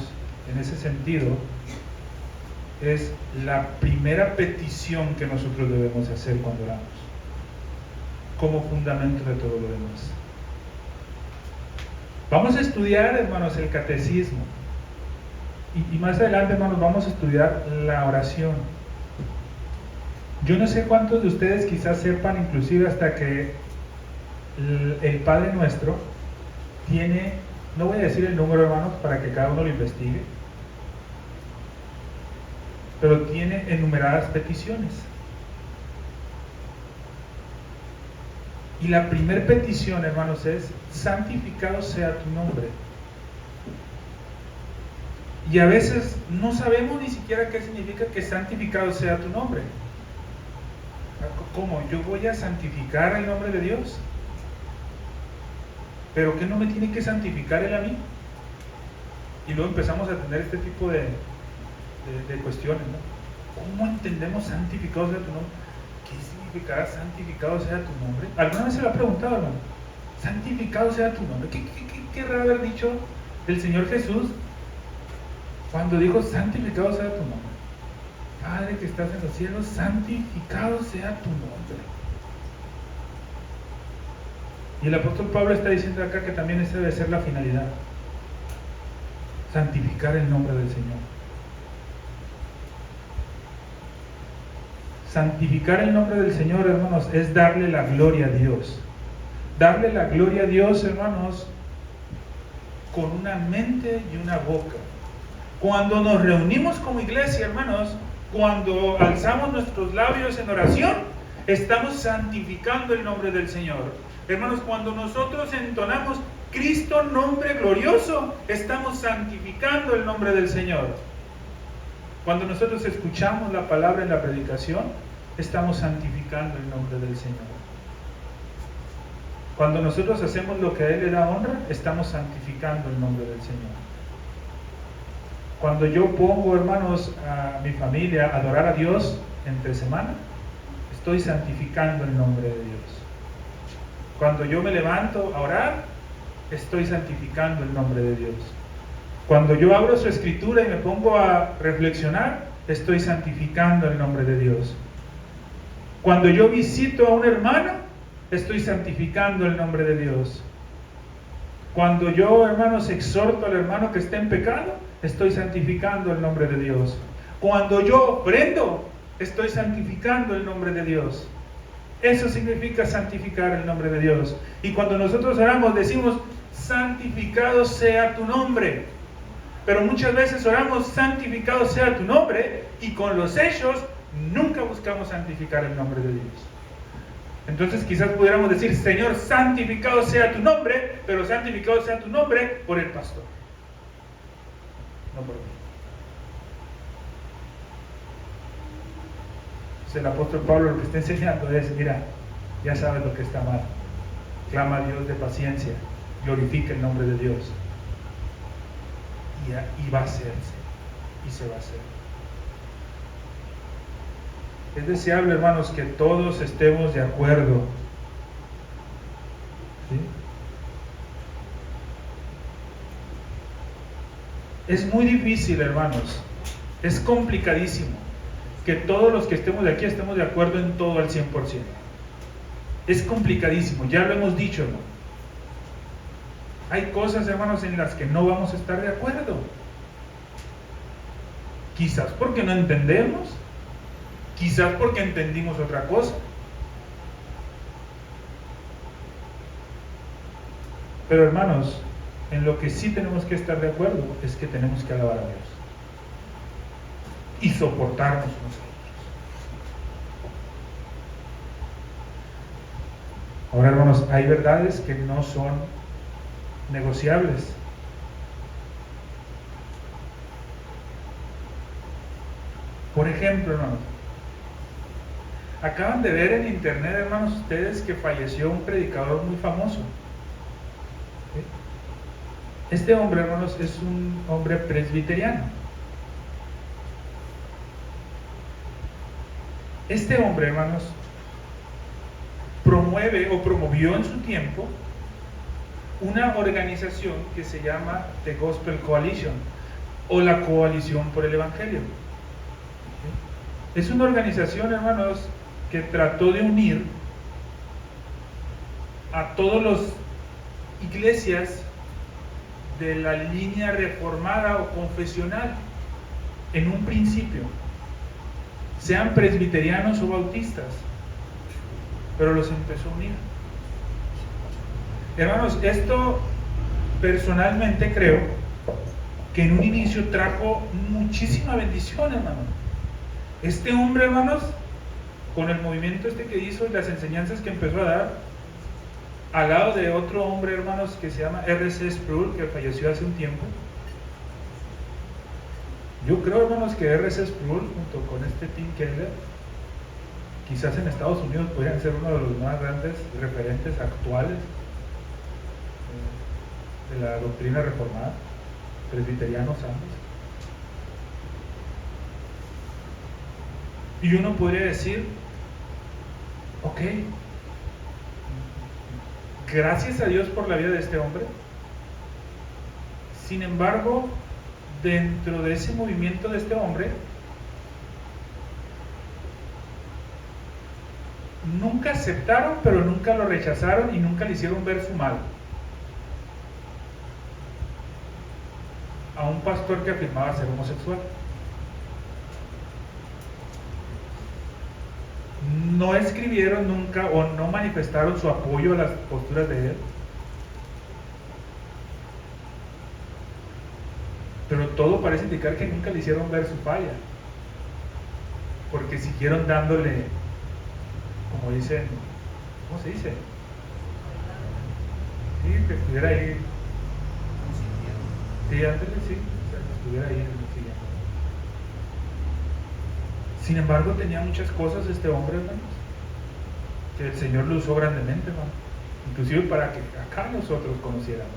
en ese sentido, es la primera petición que nosotros debemos hacer cuando oramos, como fundamento de todo lo demás. Vamos a estudiar, hermanos, el catecismo. Y más adelante, hermanos, vamos a estudiar la oración. Yo no sé cuántos de ustedes quizás sepan, inclusive hasta que el Padre Nuestro tiene, no voy a decir el número, hermanos, para que cada uno lo investigue, pero tiene enumeradas peticiones. Y la primera petición, hermanos, es: santificado sea tu nombre. Y a veces no sabemos ni siquiera qué significa que santificado sea tu nombre. ¿Cómo? ¿Yo voy a santificar el nombre de Dios? ¿Pero qué no me tiene que santificar Él a mí? Y luego empezamos a tener este tipo de cuestiones, ¿no? ¿Cómo entendemos santificado sea tu nombre? ¿Qué significará santificado sea tu nombre? ¿Alguna vez se lo ha preguntado, hermano? Santificado sea tu nombre. ¿Qué querrá haber dicho el Señor Jesús cuando dijo santificado sea tu nombre? Padre que estás en los cielos, santificado sea tu nombre. Y el apóstol Pablo está diciendo acá que también esa debe ser la finalidad: santificar el nombre del Señor. Santificar el nombre del Señor, hermanos, es darle la gloria a Dios. Darle la gloria a Dios, hermanos, con una mente y una boca. Cuando nos reunimos como iglesia, hermanos, cuando alzamos nuestros labios en oración, estamos santificando el nombre del Señor. Hermanos, cuando nosotros entonamos Cristo, nombre glorioso, estamos santificando el nombre del Señor. Cuando nosotros escuchamos la palabra en la predicación, estamos santificando el nombre del Señor. Cuando nosotros hacemos lo que a Él le da honra, estamos santificando el nombre del Señor. Cuando yo pongo, hermanos, a mi familia a adorar a Dios entre semana, estoy santificando el nombre de Dios. Cuando yo me levanto a orar, estoy santificando el nombre de Dios. Cuando yo abro su escritura y me pongo a reflexionar, estoy santificando el nombre de Dios. Cuando yo visito a un hermano, estoy santificando el nombre de Dios. Cuando yo, hermanos, exhorto al hermano que está en pecado, estoy santificando el nombre de Dios. Cuando yo ofrendo, estoy santificando el nombre de Dios. Eso significa santificar el nombre de Dios. Y cuando nosotros oramos, decimos, santificado sea tu nombre. Pero muchas veces oramos, santificado sea tu nombre, y con los hechos nunca buscamos santificar el nombre de Dios. Entonces quizás pudiéramos decir, Señor, santificado sea tu nombre, pero santificado sea tu nombre por el pastor, no por mí. Entonces el apóstol Pablo lo que está enseñando es, mira, ya sabes lo que está mal, clama a Dios de paciencia, glorifica el nombre de Dios, y va a hacerse, y se va a hacer. Es deseable, hermanos, que todos estemos de acuerdo. ¿Sí? Es muy difícil, hermanos, es complicadísimo que todos los que estemos de aquí estemos de acuerdo en todo al 100%. Es complicadísimo, ya lo hemos dicho, ¿no? Hay cosas, hermanos, en las que no vamos a estar de acuerdo. Quizás porque no entendemos, quizás porque entendimos otra cosa. Pero, hermanos, en lo que sí tenemos que estar de acuerdo es que tenemos que alabar a Dios y soportarnos nosotros. Ahora, hermanos, hay verdades que no son negociables. Por ejemplo, hermanos, acaban de ver en internet, hermanos, ustedes que falleció un predicador muy famoso. ¿Sí? Este hombre, hermanos, es un hombre presbiteriano. Este hombre, hermanos, promueve o promovió en su tiempo una organización que se llama The Gospel Coalition, o la Coalición por el Evangelio. ¿Sí? Es una organización, hermanos, que trató de unir a todas las iglesias de la línea reformada o confesional en un principio, sean presbiterianos o bautistas, pero los empezó a unir. Hermanos, esto personalmente creo que en un inicio trajo muchísima bendición, hermanos. Este hombre, hermanos, con el movimiento que hizo y las enseñanzas que empezó a dar, al lado de otro hombre, hermanos, que se llama R.C. Sproul, que falleció hace un tiempo. Yo creo, hermanos, que R.C. Sproul, junto con Tim Keller, quizás en Estados Unidos podrían ser uno de los más grandes referentes actuales de la doctrina reformada, presbiterianos ambos. Y uno podría decir, ok, gracias a Dios por la vida de este hombre. Sin embargo, dentro de ese movimiento de este hombre, nunca aceptaron, pero nunca lo rechazaron y nunca le hicieron ver su mal a un pastor que afirmaba ser homosexual. no escribieron nunca o no manifestaron su apoyo a las posturas de él. Pero todo parece indicar que nunca le hicieron ver su falla, porque siguieron dándole, como dicen, ¿cómo se dice? Sí, que estuviera ahí. Sí, antes sí, o sea, que estuviera ahí en el sillón. Sin embargo, tenía muchas cosas este hombre, hermanos, que el Señor lo usó grandemente, hermano, inclusive para que acá nosotros conociéramos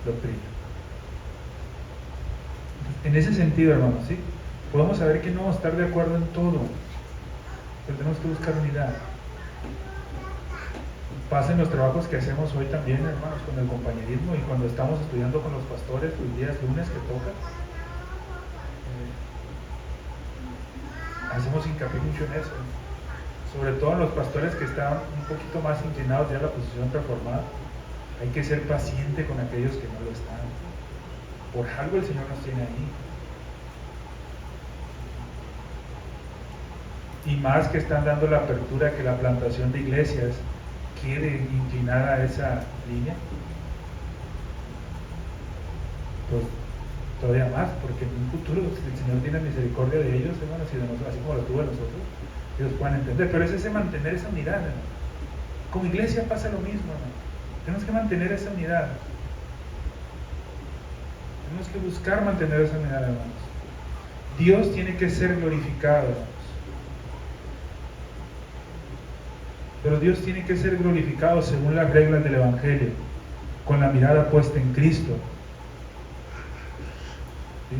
doctrina. En ese sentido, hermanos, ¿sí? Podemos saber que no vamos a estar de acuerdo en todo, pero tenemos que buscar unidad. Pasa en los trabajos que hacemos hoy también, hermanos, con el compañerismo, y cuando estamos estudiando con los pastores los días lunes que toca, hacemos hincapié mucho en eso, sobre todo en los pastores que están un poquito más inclinados ya a la posición reformada. Hay que ser paciente con aquellos que no lo están. Por algo el Señor nos tiene ahí. Y más que están dando la apertura que la plantación de iglesias quiere inclinar a esa línea, pues todavía más, porque en un futuro, si el Señor tiene misericordia de ellos, hermanos, y de nosotros, así como lo tuvo de nosotros, ellos puedan entender. Pero es ese mantener esa unidad, hermano. Como iglesia pasa lo mismo, hermano. Tenemos que mantener esa unidad. Tenemos que buscar mantener esa unidad, hermanos. Dios tiene que ser glorificado, hermanos. Pero Dios tiene que ser glorificado según las reglas del Evangelio, con la mirada puesta en Cristo. ¿Sí?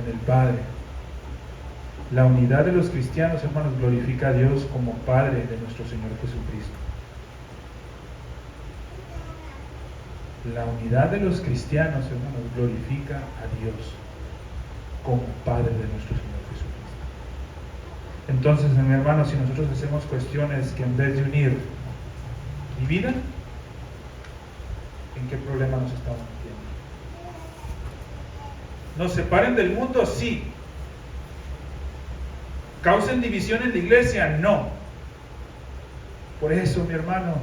En el Padre. La unidad de los cristianos, hermanos, glorifica a Dios como Padre de nuestro Señor Jesucristo. La unidad de los cristianos, hermanos, glorifica a Dios como Padre de nuestro Señor Jesucristo. Entonces, mi hermano, si nosotros hacemos cuestiones que en vez de unir, dividan, ¿en qué problema nos estamos metiendo? ¿Nos separen del mundo? Sí. ¿Causen división en la iglesia? No. Por eso, mi hermano,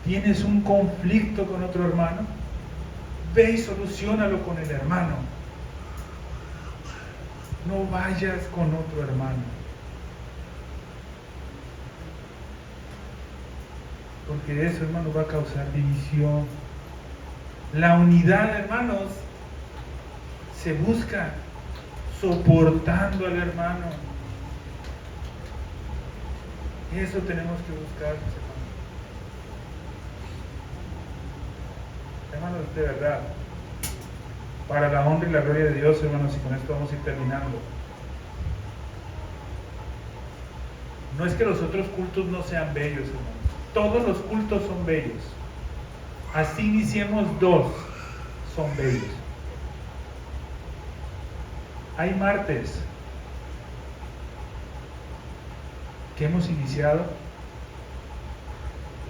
¿tienes un conflicto con otro hermano? Ve y soluciónalo con el hermano. No vayas con otro hermano. Porque eso, hermano, va a causar división. La unidad, hermanos, se busca soportando al hermano. Eso tenemos que buscar, hermanos. Hermanos, de verdad, para la honra y la gloria de Dios, hermanos, y con esto vamos a ir terminando. No es que los otros cultos no sean bellos, hermanos. Todos los cultos son bellos. Así iniciemos dos, son bellos. Hay martes que hemos iniciado,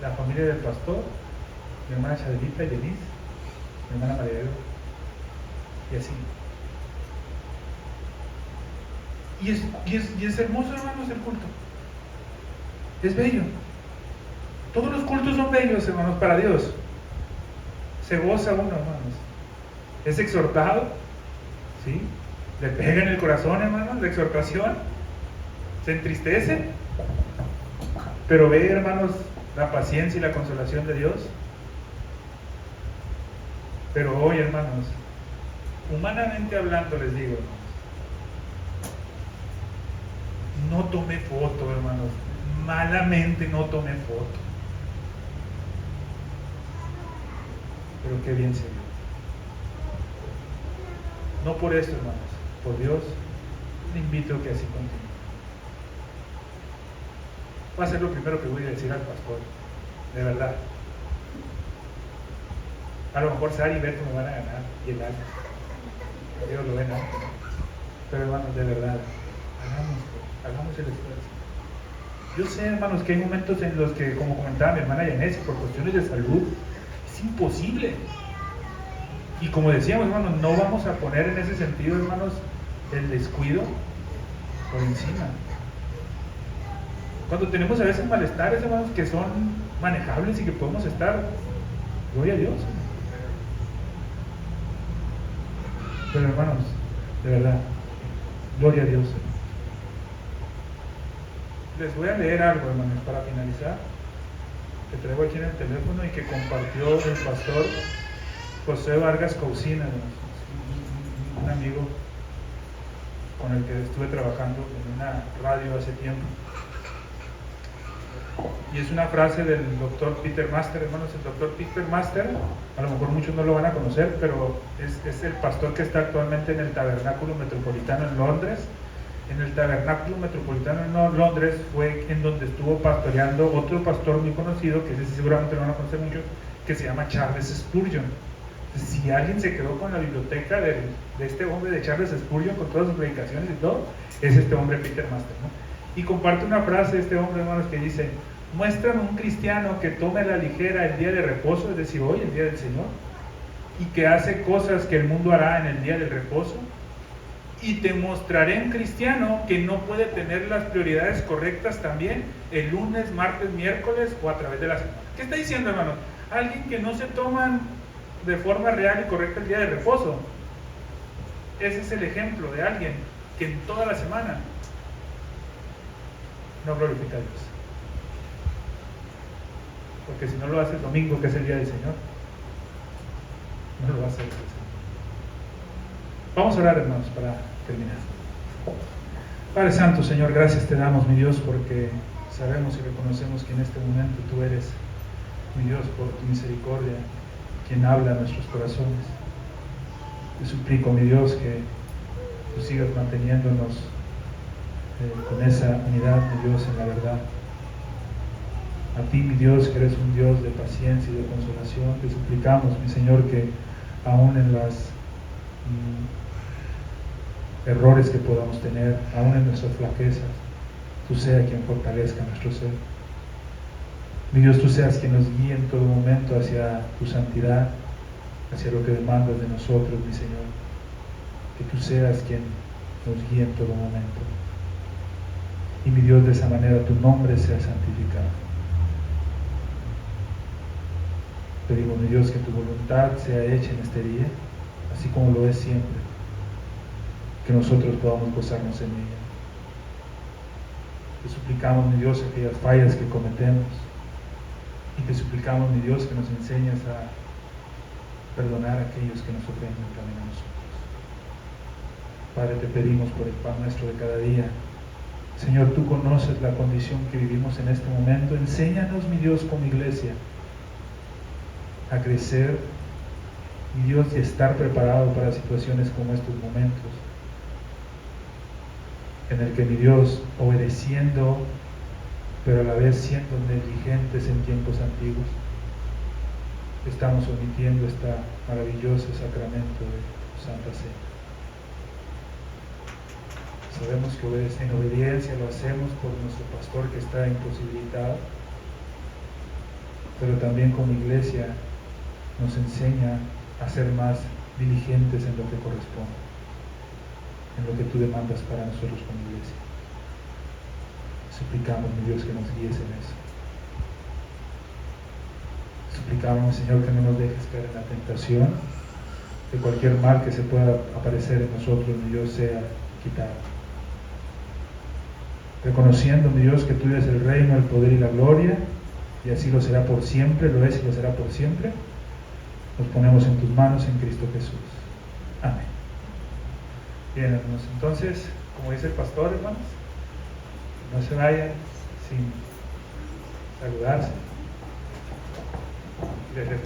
la familia del pastor, mi hermana Chadelita y Denise, mi hermana María Eva, y así. Y es hermoso, hermanos, el culto. Es bello. Todos los cultos son bellos, hermanos, para Dios. Se goza uno, hermanos. Es exhortado, ¿sí? Le pega en el corazón, hermanos, la exhortación. Se entristece, pero ve, hermanos, la paciencia y la consolación de Dios. Pero hoy, hermanos, humanamente hablando, les digo, hermanos, no tomé foto, hermanos. Malamente no tomé foto. Pero qué bien se vio. No por esto, hermanos, por Dios, le invito a que así continúe. Va a ser lo primero que voy a decir al pastor, de verdad. A lo mejor Sara y Beto me van a ganar y el año. Dios lo ve, ¿no? Pero hermanos, de verdad, hagamos el esfuerzo. Yo sé, hermanos, que hay momentos en los que, como comentaba mi hermana Yanesi, por cuestiones de salud, es imposible. Y como decíamos, hermanos, no vamos a poner en ese sentido, hermanos, el descuido, por encima. Cuando tenemos a veces malestares, hermanos, que son manejables y que podemos estar, gloria a Dios. Pero hermanos, de verdad, gloria a Dios. Les voy a leer algo, hermanos, para finalizar, que traigo aquí en el teléfono y que compartió el pastor José Vargas Coucina, un amigo con el que estuve trabajando en una radio hace tiempo. Y es una frase del doctor Peter Master, hermanos. El doctor Peter Master, a lo mejor muchos no lo van a conocer, pero es el pastor que está actualmente en el Tabernáculo Metropolitano en Londres. En el Tabernáculo Metropolitano en Londres fue en donde estuvo pastoreando otro pastor muy conocido, que ese seguramente lo van a conocer muchos, que se llama Charles Spurgeon. Si alguien se quedó con la biblioteca de este hombre de Charles Spurgeon, con todas sus predicaciones y todo, es este hombre Peter Master, ¿no? Y comparte una frase de este hombre, hermanos, que dice: muéstrame un cristiano que tome a la ligera el día de reposo, es decir, hoy, el día del Señor, y que hace cosas que el mundo hará en el día del reposo, y te mostraré un cristiano que no puede tener las prioridades correctas también el lunes, martes, miércoles o a través de la semana. ¿Qué está diciendo, hermano? Alguien que no se toman de forma real y correcta el día de reposo. Ese es el ejemplo de alguien que en toda la semana no glorifica a Dios. Porque si no lo hace el domingo, que es el día del Señor, no lo va a hacer el Señor. Vamos a orar, hermanos, para terminar. Padre Santo, Señor, gracias te damos, mi Dios, porque sabemos y reconocemos que en este momento tú eres, mi Dios, por tu misericordia, quien habla a nuestros corazones. Te suplico, mi Dios, que tú sigas manteniéndonos con esa unidad, mi Dios, en la verdad. A ti, mi Dios, que eres un Dios de paciencia y de consolación, te suplicamos, mi Señor, que aún en las errores que podamos tener, aún en nuestras flaquezas, tú seas quien fortalezca nuestro ser. Mi Dios, tú seas quien nos guíe en todo momento hacia tu santidad, hacia lo que demandas de nosotros, mi Señor. Que tú seas quien nos guíe en todo momento. Y mi Dios, de esa manera tu nombre sea santificado. Pedimos, mi Dios, que tu voluntad sea hecha en este día, así como lo es siempre. Que nosotros podamos gozarnos en ella. Te suplicamos, mi Dios, aquellas fallas que cometemos. Y te suplicamos, mi Dios, que nos enseñes a perdonar a aquellos que nos ofenden también a nosotros. Padre, te pedimos por el pan nuestro de cada día. Señor, tú conoces la condición que vivimos en este momento. Enséñanos, mi Dios, como iglesia, a crecer, mi Dios, y estar preparado para situaciones como estos momentos, en el que, mi Dios, obedeciendo, pero a la vez siendo negligentes en tiempos antiguos, estamos omitiendo este maravilloso sacramento de Santa Cena. Sabemos que en obediencia lo hacemos por nuestro pastor que está imposibilitado, pero también como iglesia nos enseña a ser más diligentes en lo que corresponde, en lo que tú demandas para nosotros como iglesia. Suplicamos, mi Dios, que nos guíes en eso. Suplicamos, Señor, que no nos dejes caer en la tentación, que cualquier mal que se pueda aparecer en nosotros, mi Dios, sea quitado. Reconociendo, mi Dios, que tú eres el reino, el poder y la gloria, y así lo será por siempre, lo es y lo será por siempre, nos ponemos en tus manos en Cristo Jesús. Amén. Bien, hermanos, entonces, como dice el pastor, hermanos, no se vayan sin saludarse. Les recuerdo